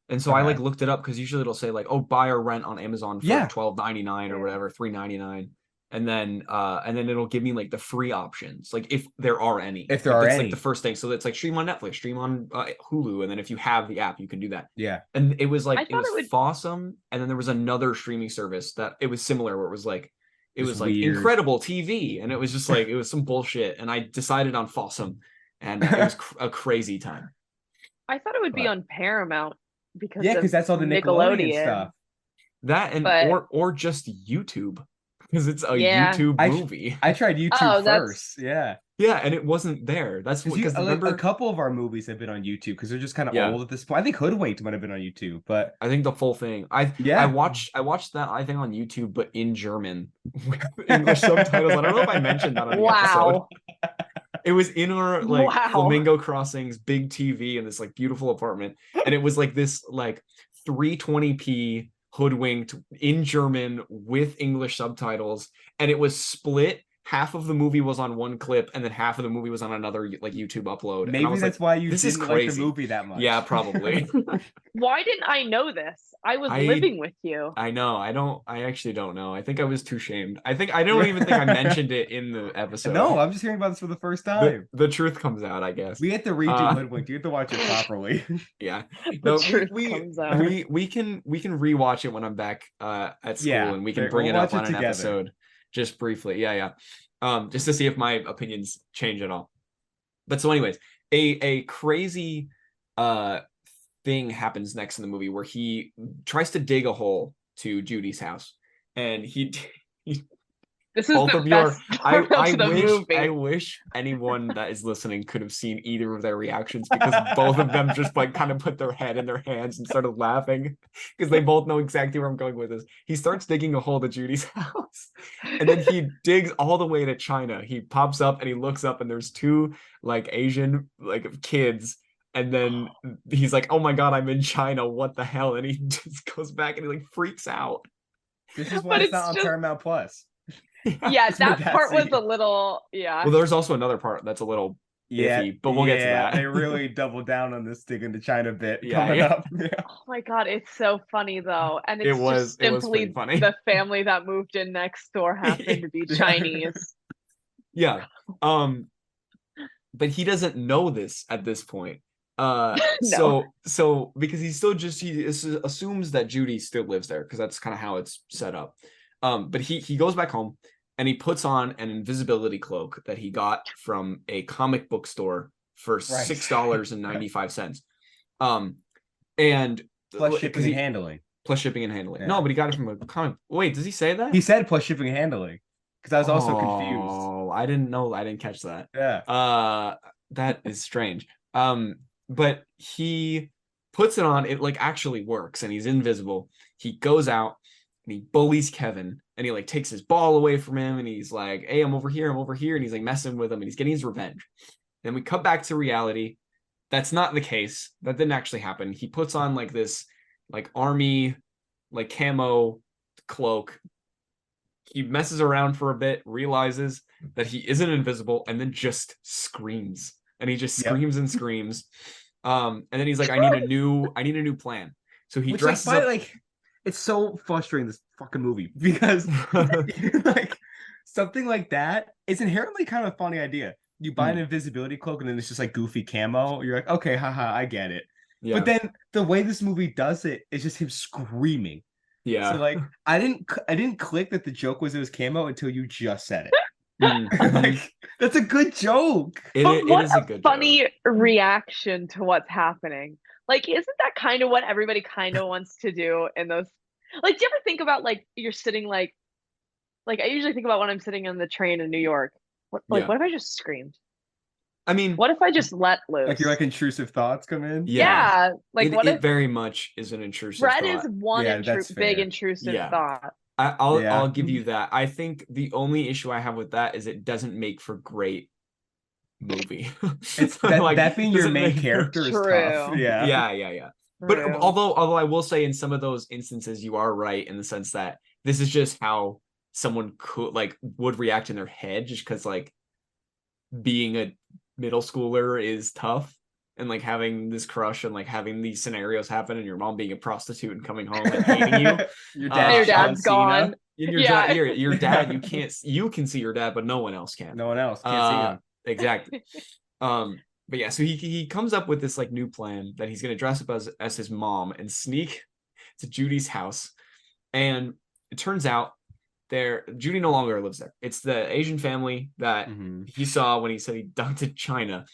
and so I like looked it up because usually it'll say like, oh, buy or rent on Amazon for $12.99 or whatever, $3.99, and then it'll give me like the free options, like if there are any. If there are that's any. like the first thing. So it's like stream on Netflix, stream on Hulu, and then if you have the app, you can do that. Yeah. And it was like it was Fossum, and then there was another streaming service that it was similar where it was like like Incredible TV, and it was just like it was some bullshit, and I decided on Fossum. And it was a crazy time. I thought it would be on Paramount because that's all the Nickelodeon stuff. That and or just YouTube because it's a YouTube movie. I tried YouTube first. Yeah, and it wasn't there. That's because a couple of our movies have been on YouTube because they're just kind of old at this point. I think Hoodwinked might have been on YouTube, but I think the full thing. I watched that I think on YouTube, but in German with English subtitles. I don't know if I mentioned that on the episode. It was in our like Flamingo Crossings big TV in this like beautiful apartment, and it was like this like 320p Hoodwinked in German with English subtitles, and it was split. Half of the movie was on one clip, and then half of the movie was on another like YouTube upload. Maybe that's why you didn't like the movie that much. Yeah, probably. Why didn't I know this? I was living with you. I know. I actually don't know. I think I was too shamed. I don't even think I mentioned it in the episode. No, I'm just hearing about this for the first time. The truth comes out, I guess. We have to redo Hoodwinked. You have to watch it properly. Yeah. The truth comes out. We can rewatch it when I'm back at school, and we can bring it up on an episode. Just briefly. Yeah. Just to see if my opinions change at all. But so anyways, a crazy thing happens next in the movie where he tries to dig a hole to Judy's house, and this is both the best part of the movie. I wish anyone that is listening could have seen either of their reactions, because both of them just like kind of put their head in their hands and started laughing because they both know exactly where I'm going with this. He starts digging a hole to Judy's house, and then he digs all the way to China. He pops up and he looks up, and there's two like Asian like kids. And then he's like, oh my God, I'm in China. What the hell? And he just goes back and he like freaks out. This is why it's not on Paramount Plus. Yeah, that part was a little, Well, there's also another part that's a little iffy, but we'll get to that. They really doubled down on this digging to China bit coming up. Yeah. Oh my God, it's so funny though. And it's just simply funny. The family that moved in next door happened to be Chinese. Yeah. but he doesn't know this at this point. No. So because he assumes that Judy still lives there because that's kind of how it's set up. But he goes back home and he puts on an invisibility cloak that he got from a comic book store for $6.95. And Plus shipping and handling. Plus shipping and handling. Yeah. No, but he got it from a comic. Wait, does he say that? He said plus shipping and handling because I was also confused. Oh, I didn't know. I didn't catch that. Yeah. That is strange. But he puts it on. It like actually works, and he's invisible. He goes out and he bullies Kevin, and he like takes his ball away from him, and he's like, "Hey, I'm over here. I'm over here," and he's like messing with him, and he's getting his revenge. Then we cut back to reality. That's not the case. That didn't actually happen. He puts on like this like army like camo cloak. He messes around for a bit, realizes that he isn't invisible, and then just screams. And he just screams and screams. And then he's like, I need a new plan. So he dresses up. Like, it's so frustrating, this fucking movie, because like something like that is inherently kind of a funny idea. You buy an invisibility cloak and then it's just like goofy camo. You're like, okay, haha, I get it. Yeah. But then the way this movie does it is just him screaming. Yeah. So like, I didn't click that the joke was it was camo until you just said it. Like, that's a good joke. It is a good funny joke. Reaction to what's happening. Like, isn't that kind of what everybody kind of wants to do in those? Like, do you ever think about like you're sitting like I usually think about when I'm sitting on the train in New York. What if I just screamed? I mean, what if I just let loose? Like, you're like intrusive thoughts come in. Yeah. Like, what if it very much is an intrusive Fred thought. Is one big intrusive thought. I'll give you that. I think the only issue I have with that is it doesn't make for great movie. It's that, like, that being your main character is tough. Yeah. But although I will say in some of those instances you are right in the sense that this is just how someone would react in their head, just because like being a middle schooler is tough, and like having this crush and like having these scenarios happen, and your mom being a prostitute and coming home and hating you. Your dad's gone. Your dad, you can see your dad, but no one else can. No one else can see him. Exactly. But yeah, so he comes up with this like new plan that he's gonna dress up as his mom and sneak to Judy's house, and it turns out Judy no longer lives there. It's the Asian family that he saw when he said he dunked in China.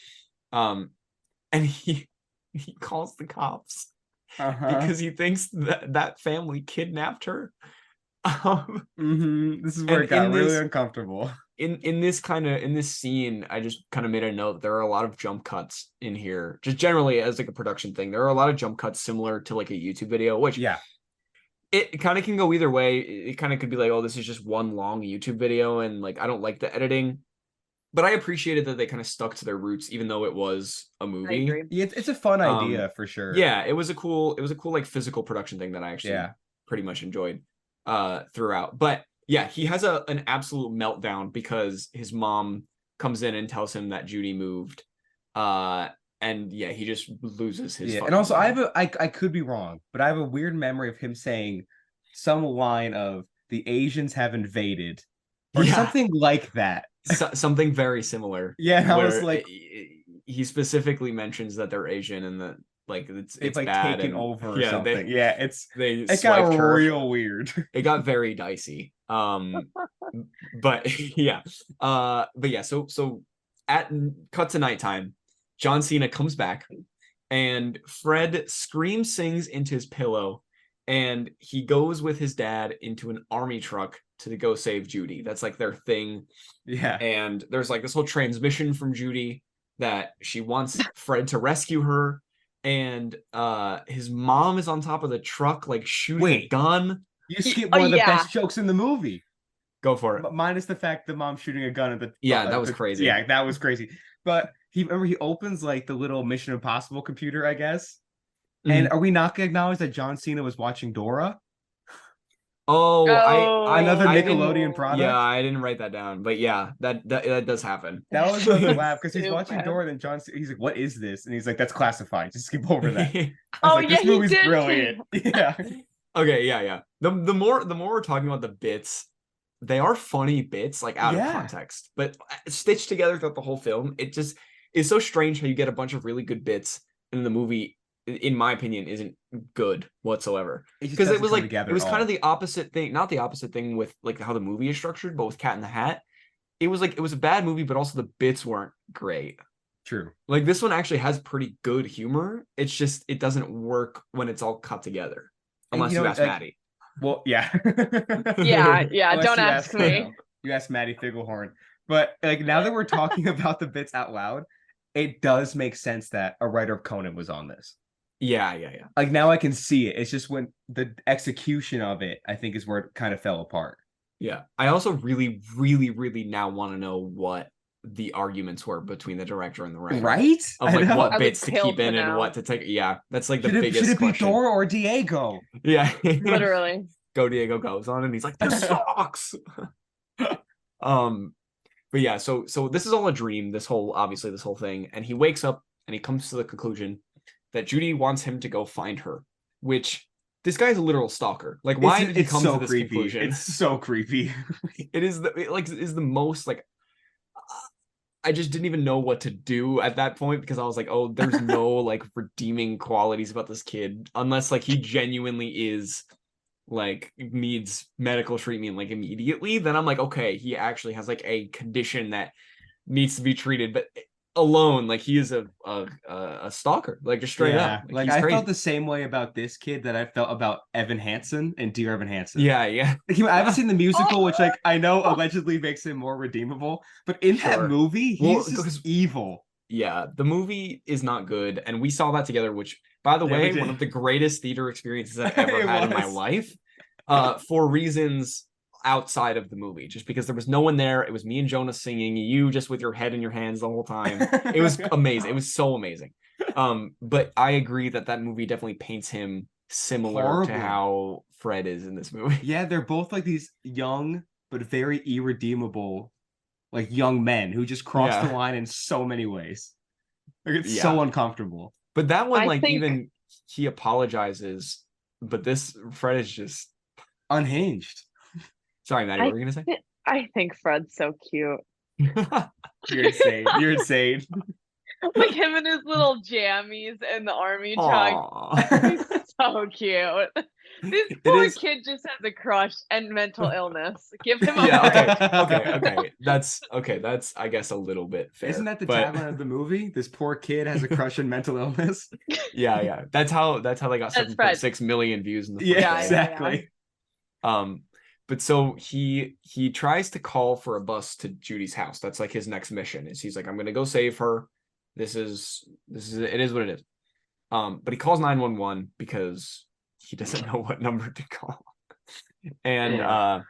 And he calls the cops because he thinks that family kidnapped her. This is where it got really uncomfortable. In this scene, I just kind of made a note. There are a lot of jump cuts in here, just generally as like a production thing. There are a lot of jump cuts similar to like a YouTube video, which it kind of can go either way. It kind of could be like, oh, this is just one long YouTube video, and like I don't like the editing. But I appreciated that they kind of stuck to their roots, even though it was a movie. Yeah, it's a fun idea for sure. Yeah, it was a cool like physical production thing that I actually pretty much enjoyed throughout. But yeah, he has an absolute meltdown because his mom comes in and tells him that Judy moved. And yeah, he just loses his. Yeah, and also I could be wrong, but I have a weird memory of him saying some line of the Asians have invaded or something like that. Something very similar. Yeah, I was like, he specifically mentions that they're Asian and that like it's like bad taken and, over or something. It got real weird. It got very dicey. But yeah. So at cut to nighttime, John Cena comes back and Fred sings into his pillow, and he goes with his dad into an army truck to go save Judy. That's like their thing. Yeah. And there's like this whole transmission from Judy that she wants Fred to rescue her. And his mom is on top of the truck, like shooting a gun. You skipped one of the best jokes in the movie. Go for it. Minus the fact the mom shooting a gun at the that was crazy. Yeah, that was crazy. But he opens like the little Mission Impossible computer, I guess. And are we not gonna acknowledge that John Cena was watching Dora? Another Nickelodeon product. Yeah, I didn't write that down, but yeah, that does happen. That was a laugh because he's watching Dora, and then John, he's like, "What is this?" And he's like, "That's classified. Just skip over that." This movie's brilliant. Yeah. Okay. Yeah. The more we're talking about the bits, they are funny bits, like out of context, but stitched together throughout the whole film. It just it's so strange how you get a bunch of really good bits and the movie, in my opinion, isn't good whatsoever. Because it was like it was kind of the opposite thing, not the opposite thing with like how the movie is structured, but with Cat in the Hat, it was like it was a bad movie, but also the bits weren't great. True. Like this one actually has pretty good humor. It's just it doesn't work when it's all cut together, unless you ask Maddie. Well, yeah. Yeah. Don't ask me. You ask Maddie Figglehorn. But like now that we're talking about the bits out loud, it does make sense that a writer of Conan was on this. Yeah. Like now I can see it. It's just when the execution of it, I think, is where it kind of fell apart. Yeah. I also really, really, really now want to know what the arguments were between the director and the writer. Right? Of like what bits to keep in and what to take. Yeah. That's like the biggest question. Should it be question. Thor or Diego? Yeah. Literally. Go Diego goes on and he's like, this sucks. But yeah, so this is all a dream, this whole thing, and he wakes up and he comes to the conclusion that Judy wants him to go find her, which this guy's a literal stalker. Like, why did he come to this conclusion? It's so creepy. It is the most like I just didn't even know what to do at that point because I was like, oh, there's no like redeeming qualities about this kid unless like he genuinely is like needs medical treatment like immediately. Then I'm like, okay, he actually has like a condition that needs to be treated, but alone, like he is a stalker, like just straight up. Like I felt the same way about this kid that I felt about Evan Hansen and Dear Evan Hansen. Yeah. I haven't seen the musical, which like I know allegedly makes him more redeemable, but in that movie, he's just evil. Yeah, the movie is not good, and we saw that together, which, by the way, one of the greatest theater experiences I've ever had in my life, for reasons outside of the movie, just because there was no one there. It was me and Jonah singing, you just with your head in your hands the whole time. It was amazing. It was so amazing. But I agree that movie definitely paints him similar to how Fred is in this movie. Yeah, they're both like these young but very irredeemable like young men who just cross the line in so many ways. Like it's so uncomfortable. But that one, even he apologizes, but this Fred is just unhinged. Sorry, Maddie, what were you gonna say? I think Fred's so cute. You're insane. You're insane. Like him and his little jammies in the army truck. He's so cute. This poor kid just has a crush and mental illness. Give him a okay. That's I guess a little bit fair. Isn't that the tagline of the movie? This poor kid has a crush and mental illness. Yeah. That's how they got 7.6 million views in the first day. Exactly. But so he tries to call for a bus to Judy's house. That's like his next mission. He's like, I'm gonna go save her. It is what it is. But he calls 911 because he doesn't know what number to call. And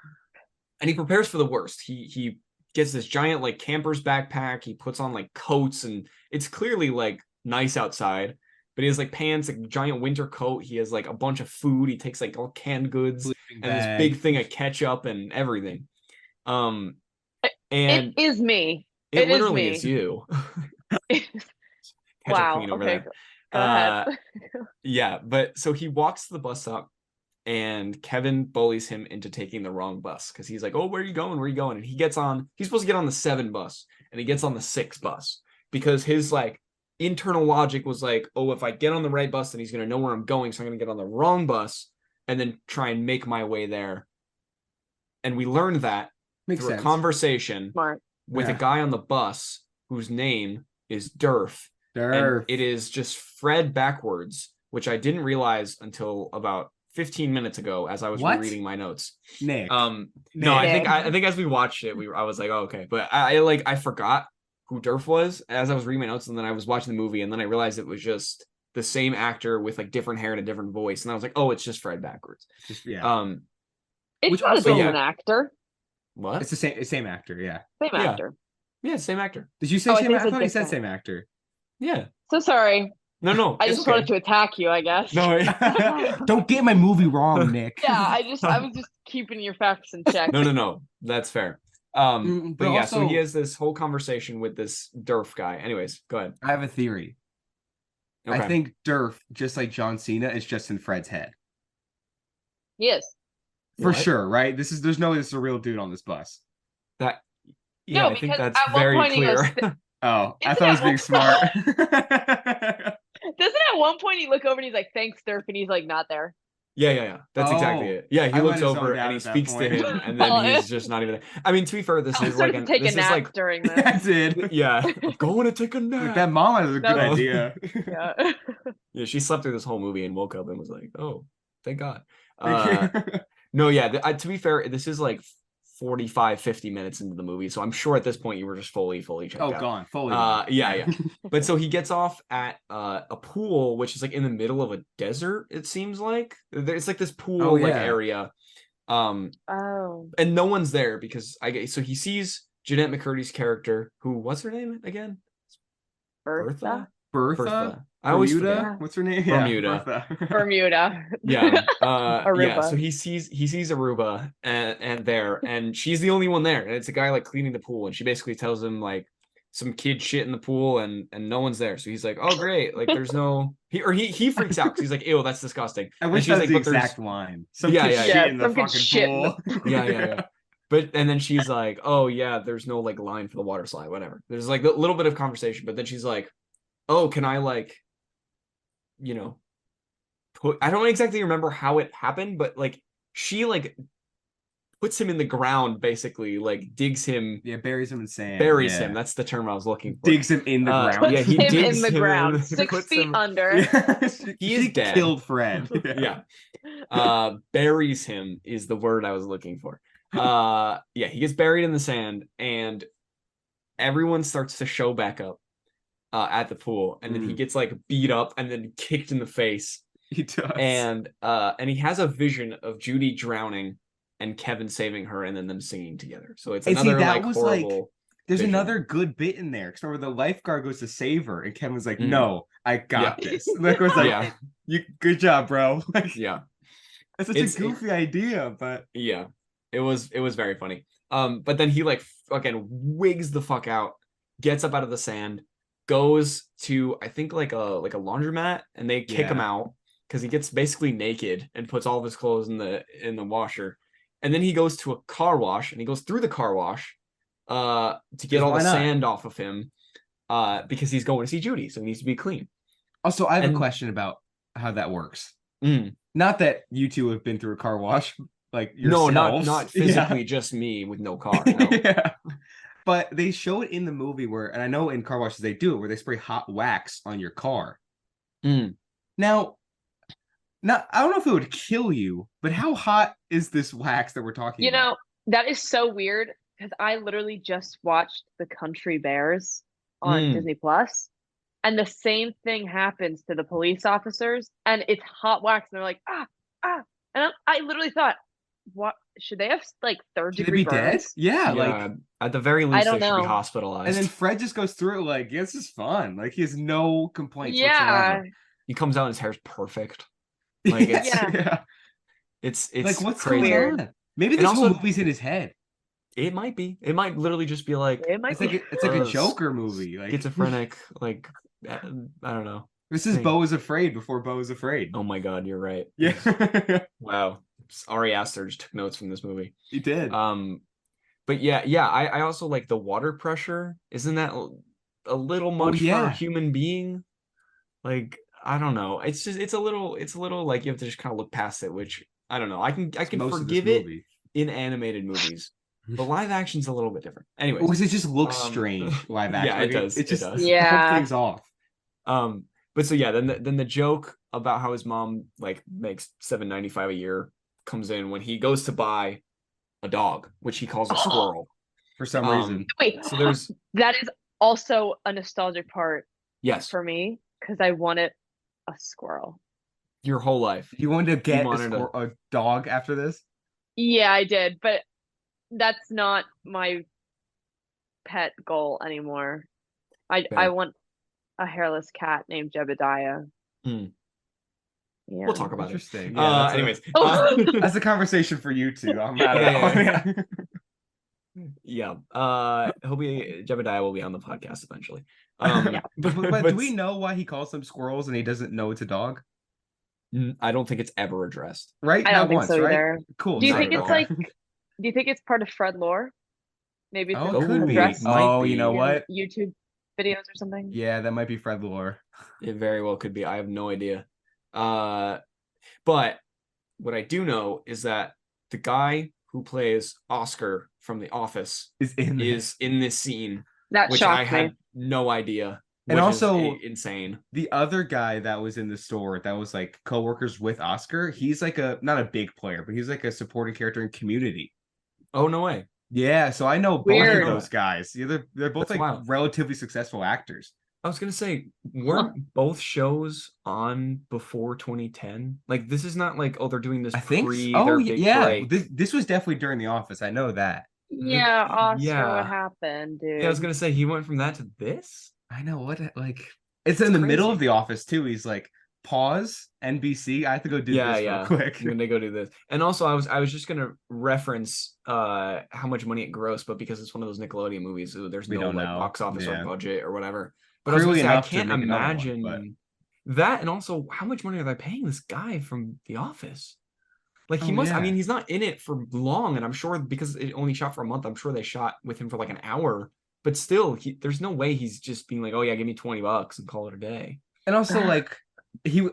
he prepares for the worst. He gets this giant like camper's backpack. He puts on like coats, and it's clearly like nice outside, but he has like pants, like giant winter coat. He has like a bunch of food. He takes like all canned goods and this big thing of ketchup and everything. And it is me. It literally is you. Wow. Okay. Go ahead. Yeah, but so he walks to the bus stop, and Kevin bullies him into taking the wrong bus because he's like, "Oh, where are you going? Where are you going?" And he gets on. He's supposed to get on the 7 bus, and he gets on the 6 bus because his like internal logic was like, "Oh, if I get on the right bus, then he's gonna know where I'm going, so I'm gonna get on the wrong bus and then try and make my way there." And we learned that through a conversation with a guy on the bus whose name is Durf. And it is just Fred backwards, which I didn't realize until about 15 minutes ago as I was rereading my notes. Nick. No, I think as we watched it, I was like, oh, okay. But I forgot who Durf was as I was reading my notes, and then I was watching the movie, and then I realized it was just the same actor with like different hair and a different voice, and I was like, oh, it's just Fred backwards. It's not an actor. What? It's the same actor, yeah. Same actor. Yeah, same actor. Did you say same actor? I thought he said same actor. Yeah. So sorry. No. I just wanted to attack you, I guess. No. Don't get my movie wrong, Nick. Yeah, I was just keeping your facts in check. No. That's fair. But yeah, also, so he has this whole conversation with this Durf guy. Anyways, go ahead. I have a theory. Okay. I think Durf, just like John Cena, is just in Fred's head. He is. For sure, right? There's no way this is a real dude on this bus. I think that's very clear. Oh, I Isn't thought I was that being smart. Doesn't at one point he look over and he's like, "Thanks, Derp," and he's like, "Not there." Yeah. That's exactly Oh, it. Yeah, he I might looks have over zoned and out he at that speaks to point. him, and then he's just not even there. I mean, to be fair, this I is was like to take a this is nap like during Yeah, I this. did. yeah, I'm going to take a Like that nap. mom has a good No. idea. Yeah. Yeah, she slept through this whole movie and woke up and was like, "Oh, thank God." Thank Uh, you. no, yeah. To be fair, this is like 45, 50 minutes into the movie, so I'm sure at this point you were just fully checked Oh, out. gone, fully gone. Yeah. But so he gets off at a pool, which is like in the middle of a desert. It seems like it's like this pool Oh, like yeah. area, Oh, and no one's there because so he sees Jeanette McCurdy's character, who what's her name again? Bertha? Bertha? I always forget. Bermuda? What's her name? Bermuda. Yeah, Bertha. Bermuda. Yeah. Aruba. So he sees Aruba and she's the only one there. And it's a guy like cleaning the pool, and she basically tells him like some kid shit in the pool and no one's there. So he's like, "Oh great." Like there's no he freaks out because he's like, "Ew, that's disgusting." I And wish she's that was like, the "But there's exact line. Some Yeah, kid yeah, shit yeah. in the Some kid fucking shit in pool. the yeah. But and then she's like, "Oh yeah, there's no like line for the water slide, whatever." There's like a little bit of conversation, but then she's like, "Oh, can I like, you know, I don't exactly remember how it happened, but like she like puts him in the ground, basically, like digs him, Yeah, buries him in sand. buries yeah. him. That's the term I was looking for. Digs him in the ground. Yeah, he Puts him digs in the him ground, in, 6 puts feet him, under. Yeah, He is she dead. killed Fred. Yeah. Buries him is the word I was looking for. Yeah, he gets buried in the sand, and everyone starts to show back up at the pool, and then he gets like beat up and then kicked in the face. He does. And he has a vision of Judy drowning and Kevin saving her, and then them singing together. So it's And see, another that like was horrible. there's vision. another good bit in there. Because remember, the lifeguard goes to save her, and Kevin's like, Mhm. "No, I got Yeah. this." Like, was like, Yeah. "You, good job, bro." Like, Yeah, that's such a goofy idea, but yeah, it was very funny. But then he like fucking wigs the fuck out, gets up out of the sand, goes to I think like a laundromat, and they kick him Yeah. out because he gets basically naked and puts all of his clothes in the washer. And then he goes to a car wash, and he goes through the car wash to get 'Cause all the why not? sand off of him because he's going to see Judy, so he needs to be clean. Also, I have a And- question about how that works. Mm. Not that you two have been through a car wash, like No, yourselves. not Yeah. physically, just me with no car. No. Yeah. But they show it in the movie where, and I know in car washes they do it, where they spray hot wax on your car. Mm. Now, I don't know if it would kill you, but how hot is this wax that we're talking You about? know, that is so weird because I literally just watched The Country Bears on Disney Plus, and the same thing happens to the police officers, and it's hot wax, and they're like, and I literally thought, what should they have like third Should they degree be dead? burns? Yeah, Yeah, like, at the very I least, don't they should be know. hospitalized. and then Fred just goes through it like, yeah, this is fun. Like, he has no complaints Yeah, whatsoever. He comes out and his hair's perfect. Like it's Yeah. it's like, what's crazy. going on? Maybe And this whole also- movie's in his head. It might be. It might literally just be like it might It's like be. it's like a Uh, Joker movie. Like, schizophrenic. Like I don't know. this is thing. Beau is Afraid before Beau is Afraid. Oh my god, you're right. Yeah, Wow. Ari Aster just took notes from this movie. he did. But yeah. I also like the water pressure. Isn't that a little much for yeah. a human being? Like I don't know. It's just it's a little like you have to just kind of look past it, which I don't know. I can Most of this forgive it movie. in animated movies. But live action's a little bit different. Anyways, Because it just looks um, strange live action. Yeah, Like, it does. It just does. Yeah. puts things off. But so yeah, then the joke about how his mom like makes $7.95 a year comes in when he goes to buy a dog, which he calls a squirrel. For some reason. Wait, So there's that is also a nostalgic part yes, for me because I wanted a squirrel. your whole life. You wanted to get wanted a dog after this? Yeah, I did, but that's not my pet goal anymore. I Fair. want a hairless cat named Jebediah. Hmm. Yeah. We'll talk about it. Interesting. Yeah, Anyways, that's a conversation for you two. I'm not Yeah. Yeah. Jebediah will be on the podcast eventually. Yeah. But do we know why he calls them squirrels and he doesn't know it's a dog? I don't think it's ever addressed. Right? I don't Not think once, so right? either. Cool. Do you No, think it's okay. like? Do you think it's part of Fred lore? Maybe it's Oh, it could be. addressed Might Oh, be. you know in what? YouTube. videos or something. Yeah, that might be Fred lore. It very well could be. I have no idea. But what I do know is that the guy who plays Oscar from The Office Is in this scene, That which I shocked had me. no idea, And which also is insane. the other guy that was in the store that was like co-workers with Oscar, he's like not a big player, but he's like a supporting character in Community. Oh, no way. Yeah, so I know both Weird. of those guys. Yeah, they're both That's like wild. relatively successful actors. I was gonna say, weren't both shows on before 2010? Like, this is not like, oh, they're doing this I think pre oh their big yeah, break. this was definitely during The Office. I know that. Yeah, Oscar, yeah. what happened, dude? Yeah, I was gonna say he went from that to this. I know what like it's in the middle of crazy. The Office too. He's like, pause NBC. I have to go do this real quick. I'm gonna go do this. And also, I was just gonna reference how much money it grossed, but because it's one of those Nickelodeon movies, there's We no don't like know. box office Yeah. or budget or whatever. But Clearly I enough to can't make another one, imagine that, and also how much money are they paying this guy from The Office? Like he Oh, must. I yeah. mean, he's not in it for long, and I'm sure because it only shot for a month. I'm sure they shot with him for like an hour. But still, there's no way he's just being like, "Oh yeah, give me $20 and call it a day." And also, like, he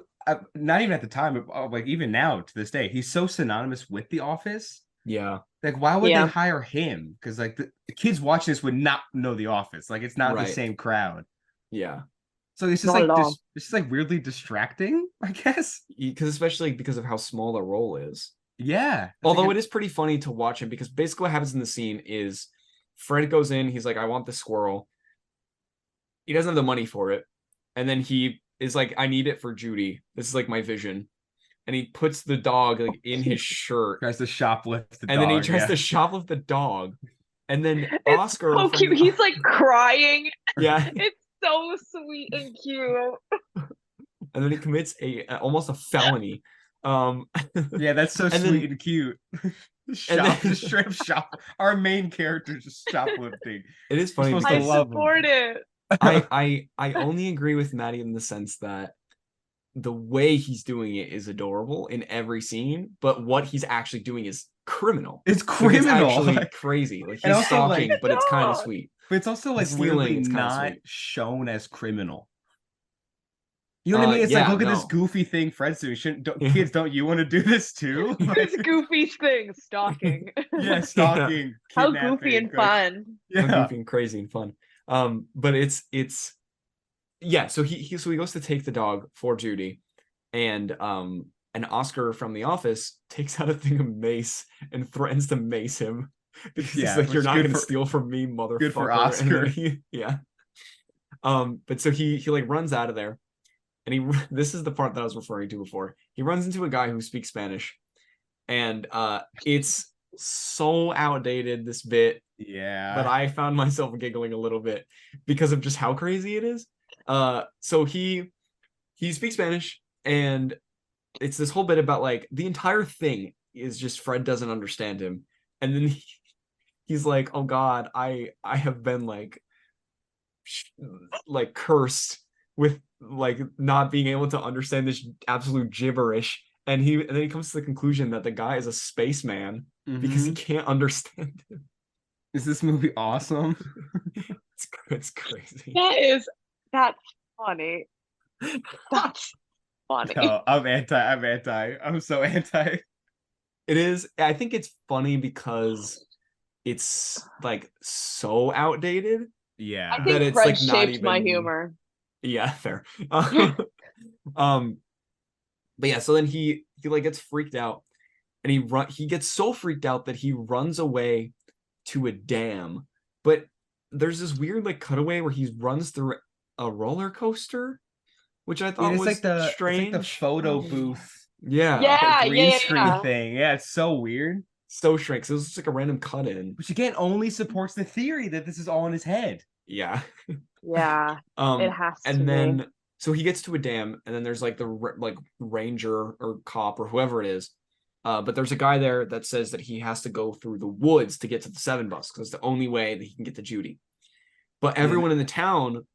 not even at the time, but like even now to this day, he's so synonymous with The Office. Yeah, Like, why would Yeah. they hire him? Because like the kids watching this would not know The Office. Like, it's not the Right. same crowd. yeah. So it's just Not like at all. it's just like weirdly distracting, I guess. Because especially because of how small the role is. Yeah. Although it is pretty funny to watch him because basically what happens in the scene is Fred goes in, he's like, I want this squirrel. He doesn't have the money for it. And then he is like, I need it for Judy. This is like my vision. And he puts the dog like in his shirt. tries to shoplift the And dog, then he tries to shoplift the dog. And then Oscar. So cute. He's like crying. Yeah. It's so sweet and cute. And then he commits almost a felony. Yeah, that's so sweet and cute. Just straight up shop. Our main character just shoplifting. It is funny. Supposed I to love support it. I only agree with Maddie in the sense that the way he's doing it is adorable in every scene, but what he's actually doing is criminal. It's criminal. It's actually crazy. Like And he's also, stalking, like, but it's kind of dog. sweet. But it's also like Stealing, weirdly it's kinda not sweet. shown as criminal. You know what I mean? It's like, look at this goofy thing Fred's doing. Kids, don't you want to do this too? This goofy thing, stalking. Yeah, stalking. How goofy and fun. How Yeah. goofy and crazy and fun. But it's yeah. So he goes to take the dog for Judy, and Oscar from The Office takes out a thing of mace and threatens to mace him because he's like, "You're not gonna steal from me, motherfucker." Good for And then Oscar. yeah. But so he like runs out of there. And this is the part that I was referring to before. He runs into a guy who speaks Spanish, and it's so outdated, this bit. Yeah. But I found myself giggling a little bit because of just how crazy it is. So he speaks Spanish, and it's this whole bit about like the entire thing is just Fred doesn't understand him, and then he's like, "Oh God, I have been like cursed with like not being able to understand this absolute gibberish." And then he comes to the conclusion that the guy is a spaceman because he can't understand him. Is this movie awesome? It's crazy. That's funny. That's funny. No, I'm anti. I'm so anti. It is. I think it's funny because it's like so outdated. Yeah. I that think it's Fred like not shaped my even- humor. Yeah, fair. But yeah, so then he like gets freaked out, and he gets so freaked out that he runs away to a dam. But there's this weird like cutaway where he runs through a roller coaster, which I thought was strange. It's like the photo booth. Yeah. Yeah, Green screen yeah. thing. Yeah, it's so weird. So strange. So it was just like a random cut in. Which again only supports the theory that this is all in his head. Yeah. Yeah, it has to And then be. so he gets to a dam, and then there's like the like ranger or cop or whoever it is. But there's a guy there that says that he has to go through the woods to get to the 7 bus because it's the only way that he can get to Judy. But everyone in the town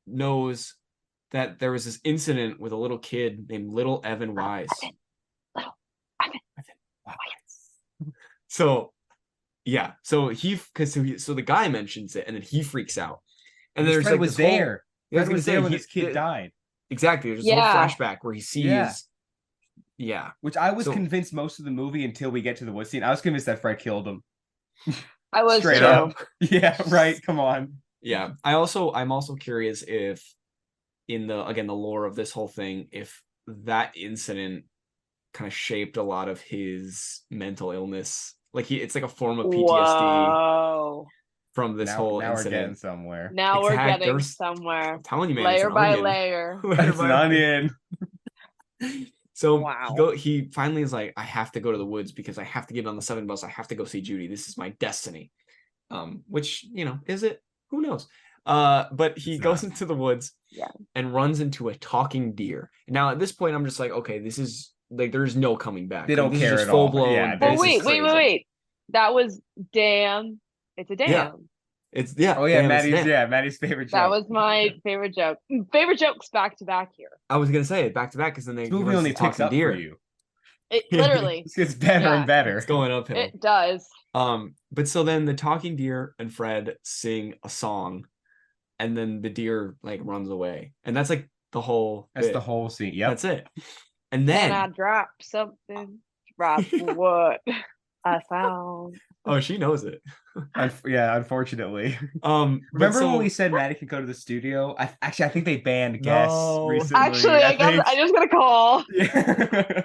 knows that there was this incident with a little kid named Little Evan Wise. Evan Wise. So yeah, so the guy mentions it, and then he freaks out, And there's Fred like was this whole, there. I was Fred gonna was say there when he, this kid died. exactly. There's this whole Yeah. flashback where he sees, Yeah. yeah. Which I was So- convinced most of the movie until we get to the wood scene. I was convinced that Fred killed him. I was Straight too. up. Yeah, right. Come on. Yeah. I'm also curious if in the lore of this whole thing, if that incident kind of shaped a lot of his mental illness. Like it's like a form of PTSD Whoa. from this whole Now we're getting incident. somewhere. Now we're getting There's- somewhere. I'm telling you, man, Layer it's an by onion. layer. It's an onion. So Wow. he finally is like, I have to go to the woods because I have to get on the 7 bus. I have to go see Judy. This is my destiny. Which, is it? Who knows? But he goes into the woods and runs into a talking deer. Now at this point, I'm just like, okay, this is like there's no coming back. They don't this care is just at all. full blown. Yeah, Well, this is wait. crazy. That was damn. It's a damn. Yeah. It's Oh yeah, damn, it's damn. Maddie's favorite joke. That was my favorite joke. Favorite jokes back to back here. I was gonna say it back to back because then This movie only picks up deer. for you. It literally. It gets better and better. It's going uphill. It does. But so then the talking deer and Fred sing a song, and then the deer like runs away, and that's like the whole. That's bit. the whole scene. Yep. That's it. And then And I dropped something. Drop what I found. oh, she knows it. Yeah, unfortunately. Remember when we said Maddie could go to the studio? I think they banned guests No. recently. Actually, I just got a call. Yeah.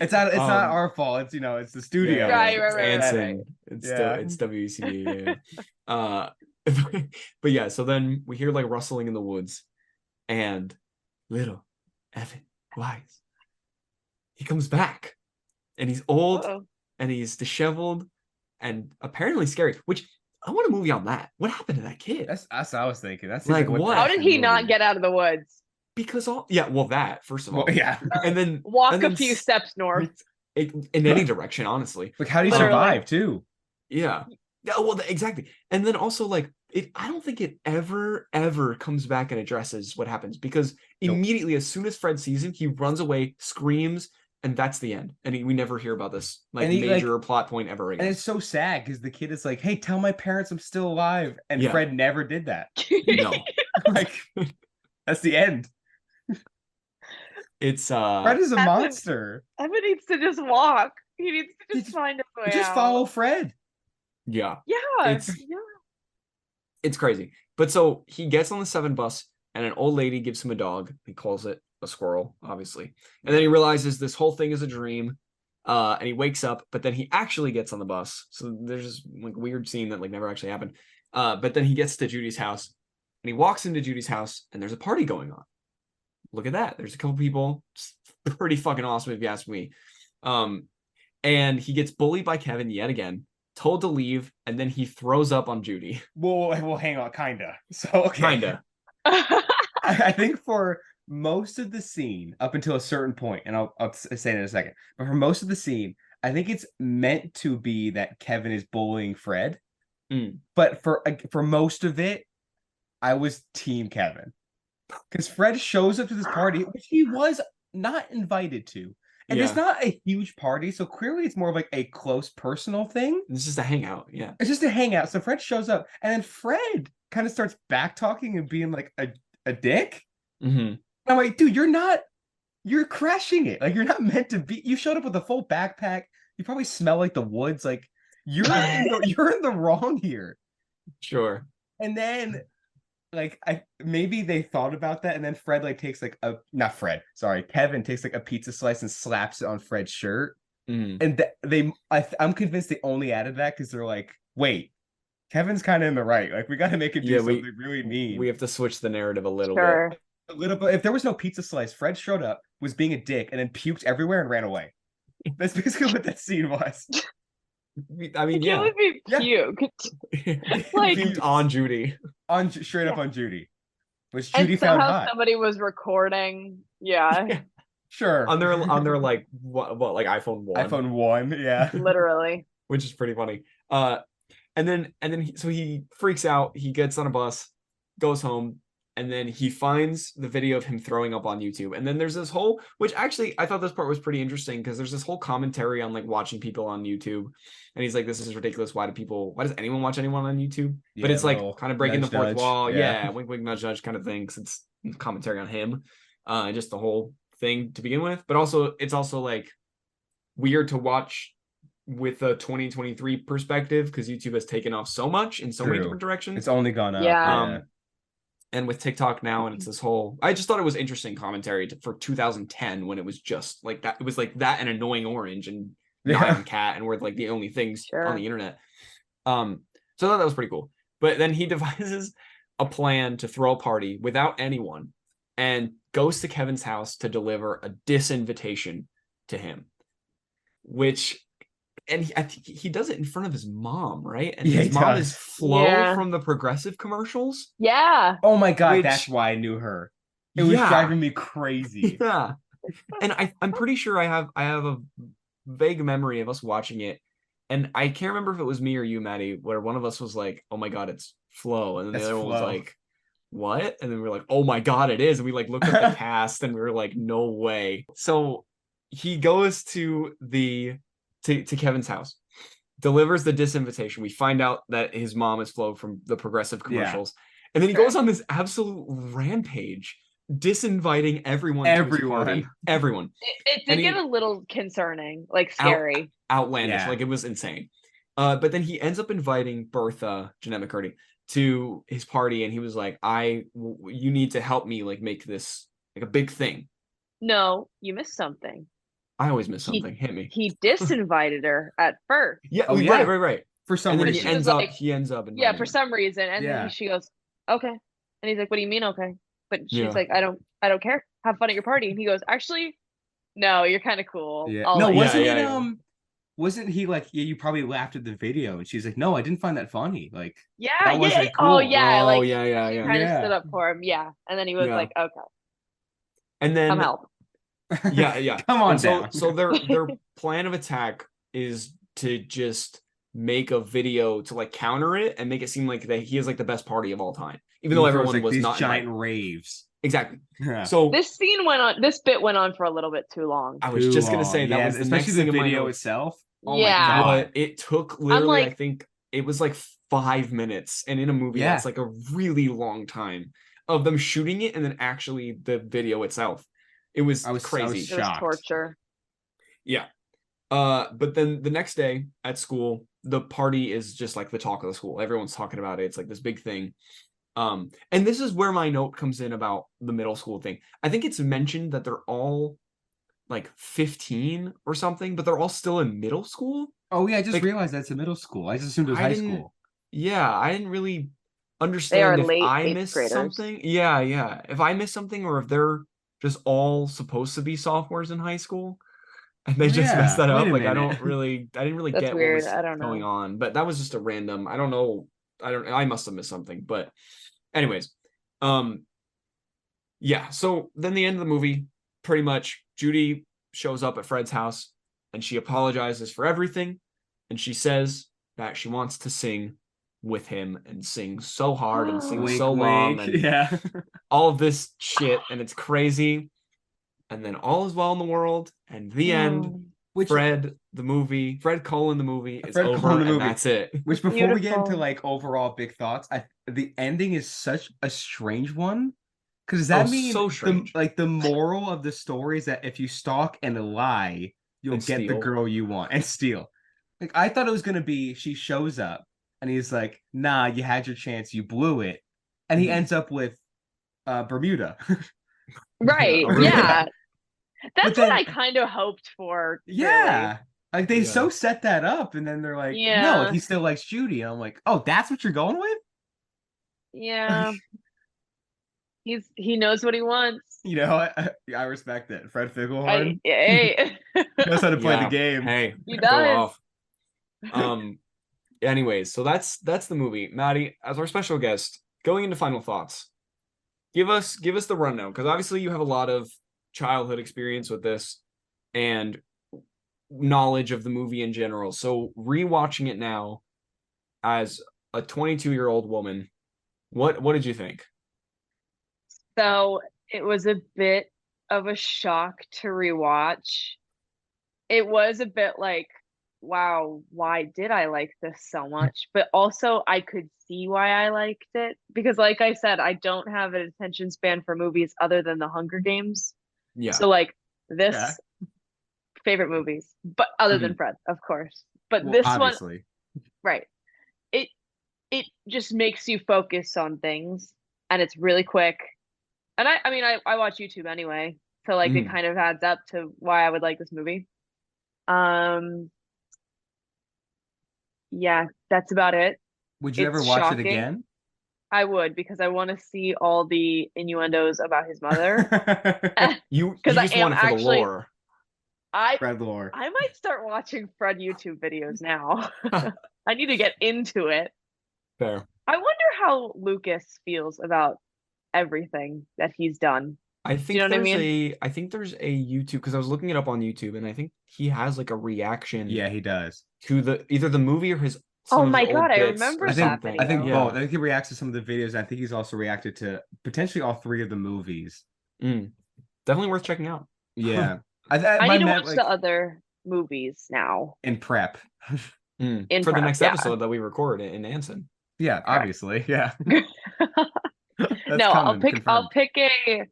It's not our fault. It's it's the studio. Right. It's Anson. It's Yeah. it's WCB. Yeah. But yeah, so then we hear like rustling in the woods, and little Evan Wise, he comes back, and he's old. Uh-oh. And he's disheveled and apparently scary, which I want a movie on that. What happened to that kid? That's what I was thinking. That's Like, what? How did he not get out of the woods? Because that first of all. Well, yeah. And then Walk and then a few steps north. in any direction, honestly. Like, how do you Literally. survive too? Yeah. Yeah, well, exactly. And then also like I don't think it ever comes back and addresses what happens, because immediately as soon as Fred sees him, he runs away, screams, and that's the end. And we never hear about this major plot point ever again. And it's so sad because the kid is like, "Hey, tell my parents I'm still alive," and Yeah. Fred never did that. No. Like, that's the end. It's Fred is a Evan- monster. Evan needs to just walk. He needs to just find a way Just out. follow Fred. Yeah. It's- it's crazy. But so he gets on the 7 bus, and an old lady gives him a dog. He calls it a squirrel, obviously. And then he realizes this whole thing is a dream. And he wakes up, but then he actually gets on the bus. So there's this like weird scene that like never actually happened. But then he gets to Judy's house, and he walks into Judy's house, and there's a party going on. Look at that. There's a couple people. It's pretty fucking awesome if you ask me. And he gets bullied by Kevin yet again, told to leave, and then he throws up on Judy. Well, hang on, kinda. So okay. Kinda. I think for most of the scene, up until a certain point, and I'll say it in a second, but for most of the scene, I think it's meant to be that Kevin is bullying Fred. But for most of it, I was Team Kevin. Because Fred shows up to this party, which he was not invited to. And it's not a huge party, so clearly it's more of like a close personal thing. It's just a hangout, yeah. It's just a hangout. So Fred shows up, and then Fred kind of starts back talking and being like a dick. Mm-hmm. I'm like, dude, you're crashing it. Like, you're not meant to be. You showed up with a full backpack. You probably smell like the woods. Like, you're in the wrong here. Sure. And then, like, maybe they thought about that, and then Fred like takes like Kevin takes like a pizza slice and slaps it on Fred's shirt. And I'm convinced they only added that because they're like, wait, Kevin's kind of in the right. Like, we got to make it do something really mean. We have to switch the narrative a little Sure. A little bit. If there was no pizza slice, Fred showed up, was being a dick, and then puked everywhere and ran away. That's basically what that scene was. bit. I mean, It would be puked. Like- Puked on Judy. Straight up on Judy, which And Judy found somehow hot. somebody was recording. Yeah, Sure. on their like what like iPhone 1. iPhone 1, yeah. literally. Which is pretty funny. And then so he freaks out. He gets on a bus, goes home, and then he finds the video of him throwing up on YouTube. And then there's this whole, which actually I thought this part was pretty interesting because there's this whole commentary on like watching people on YouTube. And he's like, this is ridiculous. Why does anyone watch anyone on YouTube? But it's like kind of breaking the fourth wall. Yeah, wink, wink, nudge, nudge kind of thing. Cause it's commentary on him, and just the whole thing to begin with. But also, it's also like weird to watch with a 2023 perspective because YouTube has taken off so much in so many different directions. It's only gone up. Yeah. And with TikTok now, and it's this whole, I just thought it was interesting commentary for 2010 when it was just like that. It was like that and Annoying Orange and Nyan Cat, and were like the only things on the internet. So I thought that was pretty cool. But then he devises a plan to throw a party without anyone and goes to Kevin's house to deliver a disinvitation to him, which, and I think he does it in front of his mom, right? And his mom is Flo from the Progressive commercials. Yeah. Oh my God, that's why I knew her. It was driving me crazy. Yeah. And I'm pretty sure I have a vague memory of us watching it. And I can't remember if it was me or you, Maddie, where one of us was like, oh my God, it's Flo. And then the other one was like, what? And then we were like, oh my God, it is. And we like looked at the cast and we were like, no way. So he goes to Kevin's house, delivers the disinvitation. We find out that his mom is Flo from the Progressive commercials. And then he goes on this absolute rampage, disinviting everyone. Everyone. It did get a little concerning, like scary. Outlandish. Like it was insane. But then he ends up inviting Bertha, Jeanette McCurdy, to his party, and he was like, you need to help me like make this like a big thing. No, you missed something. I always miss something. Hit me. He disinvited her at first. Yeah. Right. For some reason. He ends up. Yeah, for some reason. And then she goes, okay. And he's like, what do you mean, okay? But she's like, I don't care. Have fun at your party. And he goes, actually, no, you're kind of cool. Yeah. No, wasn't he like, you probably laughed at the video? And she's like, no, I didn't find that funny. Like, that wasn't cool. Oh, yeah. Like, yeah. Kind of stood up for him. Yeah. And then he was like, okay. And then I'm helping. Yeah. Come on down. So their plan of attack is to just make a video to like counter it and make it seem like that he is like the best party of all time, even though everyone was not giant raves. Exactly. Yeah. So this bit went on for a little bit too long. I was just gonna say that was especially the video itself. Oh my God. It took literally, I think it was like 5 minutes, and in a movie that's like a really long time of them shooting it and then actually the video itself. It was crazy. I was shocked. It was torture. Yeah. But then the next day at school, the party is just like the talk of the school. Everyone's talking about it. It's like this big thing. And this is where my note comes in about the middle school thing. I think it's mentioned that they're all like 15 or something, but they're all still in middle school. Oh yeah, I just realized that's a middle school. I just assumed it was high school. Yeah, I didn't really understand if I missed graders. something. Yeah. If I missed something, or if they're just all supposed to be sophomores in high school and they just messed that up. Like I didn't really That's get weird. what was going on. But that was just a random, I don't know. I must have missed something. But anyways, yeah. So then the end of the movie, pretty much Judy shows up at Fred's house and she apologizes for everything. And she says that she wants to sing with him and sing so hard and sing so long and all of this shit, and it's crazy. And then all is well in the world, and the end. Fred Colin the movie is over, and that's it. Which, before we get into like overall big thoughts, the ending is such a strange one. Because does that mean so strange. The moral of the story is that if you stalk and lie, you'll get the girl you want and steal. Like I thought it was gonna be she shows up and he's like, nah, you had your chance, you blew it, and he ends up with Bermuda. Right. Yeah. That's what I kind of hoped for. Yeah. Really. Like they so set that up, and then they're like, no, he still likes Judy. And I'm like, oh, that's what you're going with? Yeah. He knows what he wants. You know, I respect it. Fred Figglehorn. Hey. He knows how to play the game. Hey, he does. Anyways, so that's the movie. Maddie, as our special guest, going into final thoughts, give us the rundown, because obviously you have a lot of childhood experience with this and knowledge of the movie in general. So rewatching it now as a 22-year-old woman, what did you think? So it was a bit of a shock to rewatch. It was a bit like, wow, why did I like this so much? But also I could see why I liked it because like I said, I don't have an attention span for movies other than The Hunger Games. Yeah. So like Yeah. this favorite movies, but other than Mhm. Fred, of course. But Well, this one, obviously. right. It it just makes you focus on things and it's really quick. And I mean I watch YouTube anyway, so like it Mhm. kind of adds up to why I would like this movie. Um yeah, that's about it. Would you ever It's watch it shocking. again? I would because I want to see all the innuendos about his mother. You Because I just am want it for the actually lore. I Fred lore. I might start watching Fred YouTube videos now. I need to get into it. Fair. I wonder how Lucas feels about everything that he's done. I Do you think know what I there's mean? a YouTube because I was looking it up on YouTube and I think he has like a reaction Yeah, he does. to either the movie or his Oh some of his my old God, I bits or remember that something. I think video. both. Yeah. I think he reacts to some of the videos. I think he's also reacted to potentially all three of the movies. Mm. Definitely worth checking out. Yeah. I My need to met watch the like other movies now in prep. in For the prep. next Yeah. episode that we record in Anson. Yeah, Correct. obviously. Yeah. That's No, coming, I'll confirmed. pick a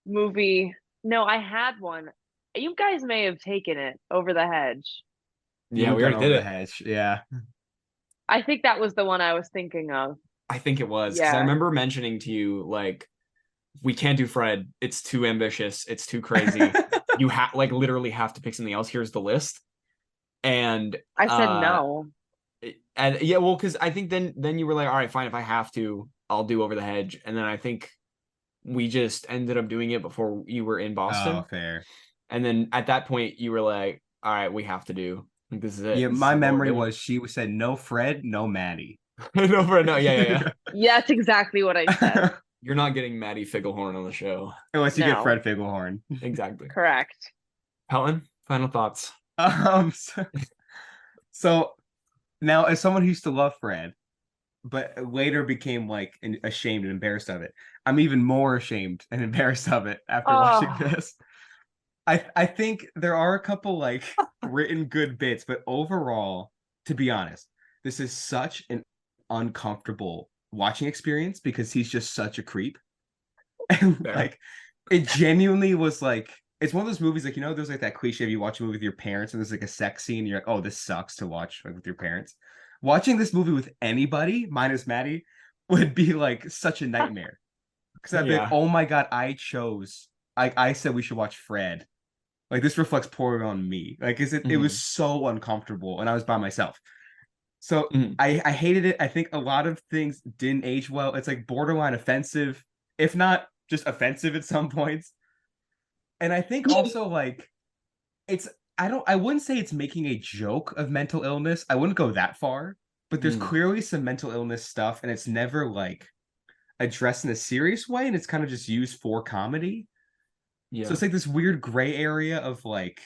movie. No, I had one. You guys may have taken it, Over the Hedge. Yeah, We've we done already over did the it. hedge. Yeah. I think that was the one I was thinking of. I think it was because I Yeah. remember mentioning to you like we can't do Fred. It's too ambitious. It's too crazy. You have like literally have to pick something else. Here's the list. And I said no. and yeah, well, because I think then you were like, all right, fine, if I have to, I'll do Over the Hedge. And then I think we just ended up doing it before you were in Oh, Boston. fair. And then at that point you were like, all right, we have to do like this is it. Yeah, This my is what we're memory doing. was she said no Fred, no Maddie. No, for no, yeah. Yeah, that's exactly what I said. You're not getting Maddie Figglehorn on the show. Unless you get No, Fred Figglehorn. Exactly. correct. Pelton, final thoughts. Um, so, so now as someone who used to love Fred, but later became like ashamed and embarrassed of it, I'm even more ashamed and embarrassed of it after watching Oh, this. I think there are a couple like written good bits, but overall, to be honest, this is such an uncomfortable watching experience because he's just such a creep. And Fair. like it genuinely was like it's one of those movies like there's like that cliche of you watch a movie with your parents and there's like a sex scene and you're like, oh, this sucks to watch like with your parents. Watching this movie with anybody, minus Maddie, would be like such a nightmare. Because I'd be like, Yeah. oh my god, I said we should watch Fred. Like this reflects poorly on me. Like it was so uncomfortable and I was by myself. So I hated it. I think a lot of things didn't age well. It's like borderline offensive, if not just offensive at some points. And I think also like it's I wouldn't say it's making a joke of mental illness. I wouldn't go that far, but there's clearly some mental illness stuff and it's never like addressed in a serious way and it's kind of just used for comedy. So Yeah. it's like this weird gray area of like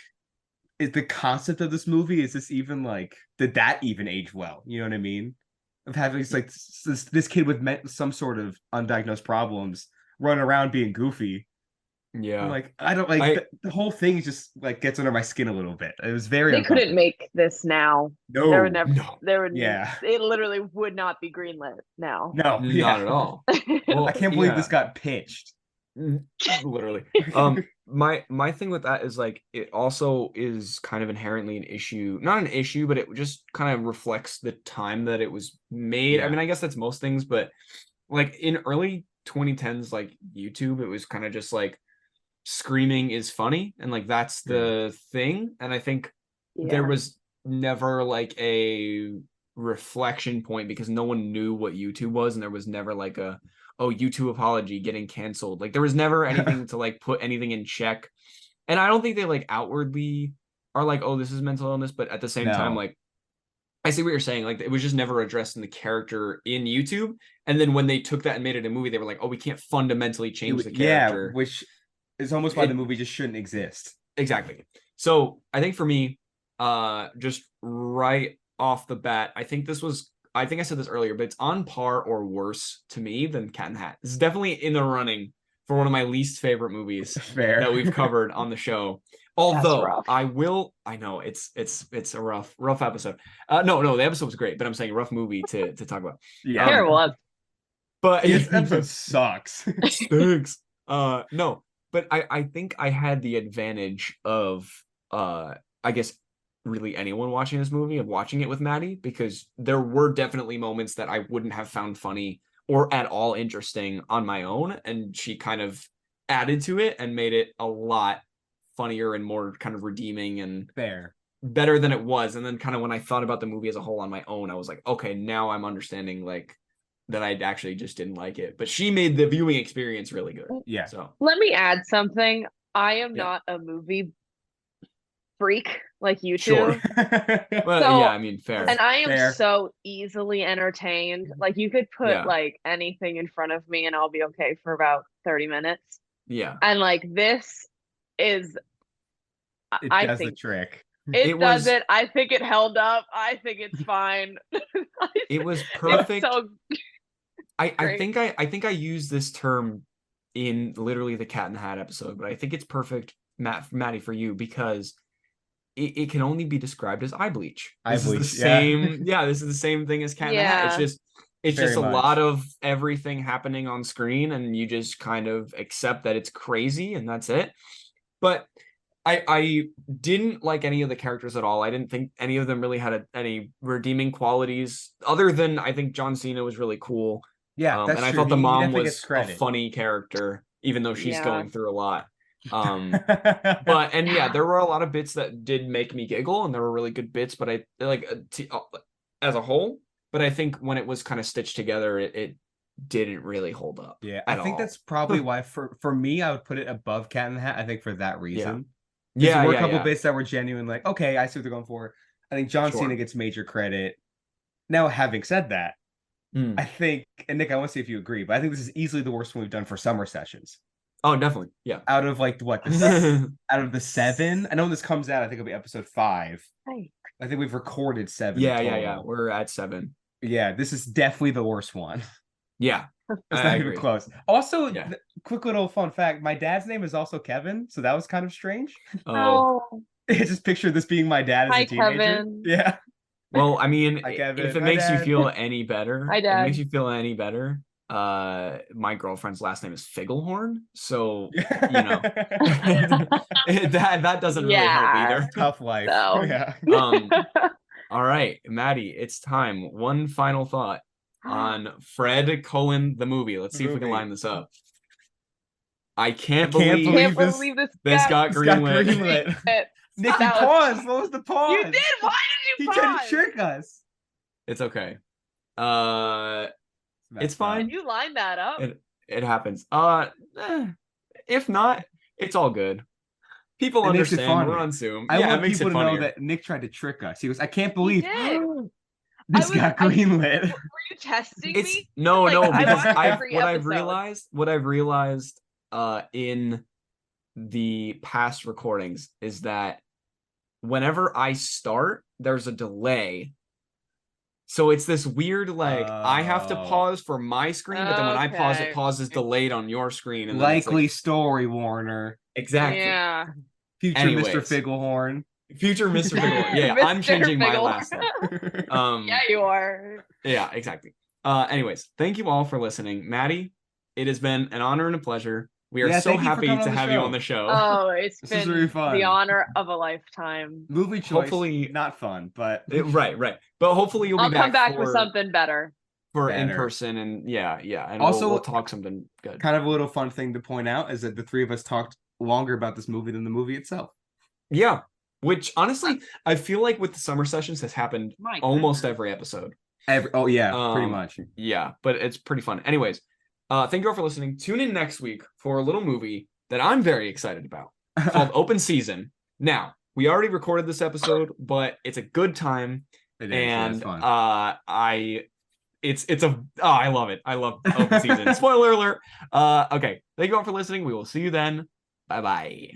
is the concept of this movie is this even like did that even age well? You know what I mean? Of having like this kid with some sort of undiagnosed problems run around being goofy. I'm Yeah. like I don't like I the whole thing just like gets under my skin a little bit. It was very they couldn't uncomfortable. make this now. There would No, never, no, there would, yeah, it literally would not be greenlit now. no, not yeah. at all. I Well, can't believe this yeah. got pitched. Literally. My thing with that is like it also is kind of inherently an issue. Not an issue, but it just kind of reflects the time that it was made. I Yeah, mean, I guess that's most things, but like in early 2010s, like YouTube, it was kind of just like screaming is funny and like that's the thing. And I think there Yeah. was never like a reflection point because no one knew what YouTube was, and there was never like a oh YouTube apology getting canceled. Like there was never anything to like put anything in check. And I don't think they like outwardly are like oh this is mental illness, but at the same time no, like I see what you're saying. Like it was just never addressed in the character in YouTube. And then when they took that and made it a movie, they were like, oh, we can't fundamentally change the yeah, character. which is almost why the movie just shouldn't exist. Exactly. So I think for me, just right off the bat, I think I said this earlier, but it's on par or worse to me than Cat in the Hat. This is definitely in the running for one of my least favorite movies Fair. that we've covered on the show. That's Although rough. I know it's a rough episode. No, the episode was great, but I'm saying rough movie to talk about. Yeah. Terrible. But This episode sucks. stinks. No, but I think I had the advantage of I guess really anyone watching this movie of watching it with Maddie, because there were definitely moments that I wouldn't have found funny or at all interesting on my own, and she kind of added to it and made it a lot funnier and more kind of redeeming and Fair. better than it was. And then kind of when I thought about the movie as a whole on my own, I was like, okay, now I'm understanding like that I actually just didn't like it. But she made the viewing experience really good. Yeah. So Let me add something. I am Yeah. not a movie freak like you Sure. two. Well, So- yeah, I mean, fair. And I am Fair. so easily entertained. Like you could put Yeah. like anything in front of me and I'll be okay for about 30 minutes. Yeah. And like this is It I does think the trick. it It does was- it. I think it held up. I think it's fine. It was It's perfect. so I great. think I used this term in literally the Cat in the Hat episode, but I think it's perfect, Maddie, for you, because it can only be described as eye bleach. Eye This bleach, is the yeah. same. Yeah, this is the same thing as Cat in the Hat. Yeah. It's Very just a much. lot of everything happening on screen, and you just kind of accept that it's crazy, and that's it. But I didn't like any of the characters at all. I didn't think any of them really had any redeeming qualities, other than I think John Cena was really cool. Yeah, that's And I true. thought the He mom definitely was gets a credit. funny character, even though she's Yeah. going through a lot. But and yeah, there were a lot of bits that did make me giggle, and there were really good bits. But I like as a whole. But I think when it was kind of stitched together, it didn't really hold up. Yeah, at I think all. that's probably why for me I would put it above Cat in the Hat. I think for that reason. 'Cause Yeah, there were yeah, a couple yeah. bits that were genuine, like, okay, I see what they're going for. I think John Sure. Cena gets major credit. Now, having said that, Mm. I think, and Nick, I want to see if you agree, but I think this is easily the worst one we've done for summer sessions. Oh, definitely. Yeah. Out of like what out of the 7, I know when this comes out, I think it'll be episode 5. Hey. I think we've recorded 7. Yeah. total. We're at 7. Yeah, this is definitely the worst one. Yeah. It's I not even agree. close. Also, Yeah. quick little fun fact: my dad's name is also Kevin, so that was kind of strange. Oh. Oh, I just picture this being my dad as Hi, a teenager. Kevin. Yeah. Well, I mean, Hi, Kevin. if it Hi, makes you Dad. feel any better, Hi, if it Dad. makes you feel any better, my girlfriend's last name is Figglehorn, so that doesn't really help Yeah. either. Tough life. So. Yeah. All right, Maddie, it's time. One final thought on Fred : the movie. Let's see if we can Movie. line this up. I can't believe believe Can't believe this this got It's got greenlit. greenlit. it. Nick, you That was- paused. What was the pause? You did. Why did He you tried pause? to trick us. It's okay. It's Messed fine. Can you line that up? It happens. If not, it's all good. People It makes it understand. We're funny. on Zoom. I Yeah, it want makes people it to know funnier. that Nick tried to trick us. He goes, I can't He believe did. this I got was- I- greenlit. Were you testing It's me? no, Like, no, I because watch every what I've episode. realized in the past recordings is that whenever I start, there's a delay. So it's this weird, like, I have to Oh. pause for my screen, but then when I pause, it Okay. pauses delayed on your screen. And then it's Likely like, story, Warner. exactly. Yeah. Future Anyways. Mr. Figglehorn. Future Mr. Figglehorn. Yeah, I'm Mr. changing my Figglehorn. last name. Yeah, you are. Yeah, exactly. Anyways, thank you all for listening. Maddie, it has been an honor and a pleasure. We are Yeah, so thank you for happy coming to on the have you show. on the show. Oh, it's This is been really fun. the honor of a lifetime. Movie choice. Hopefully- not fun, but Right. But hopefully you'll I'll be come back for with something better. for in better. person, and yeah, and Also- we'll talk something good. kind of a little fun thing to point out is that the three of us talked longer about this movie than the movie itself. Yeah, which honestly, I feel like with the summer sessions has happened My almost goodness. every episode. Oh yeah, pretty Um, much. Yeah, but it's pretty fun. Anyways, thank you all for listening. Tune in next week for a little movie that I'm very excited about called Open Season. Now, we already recorded this episode, but it's a good time. It is, yeah, it's And fun. I love it. I love Open Season. Spoiler alert. Okay. Thank you all for listening. We will see you then. Bye-bye.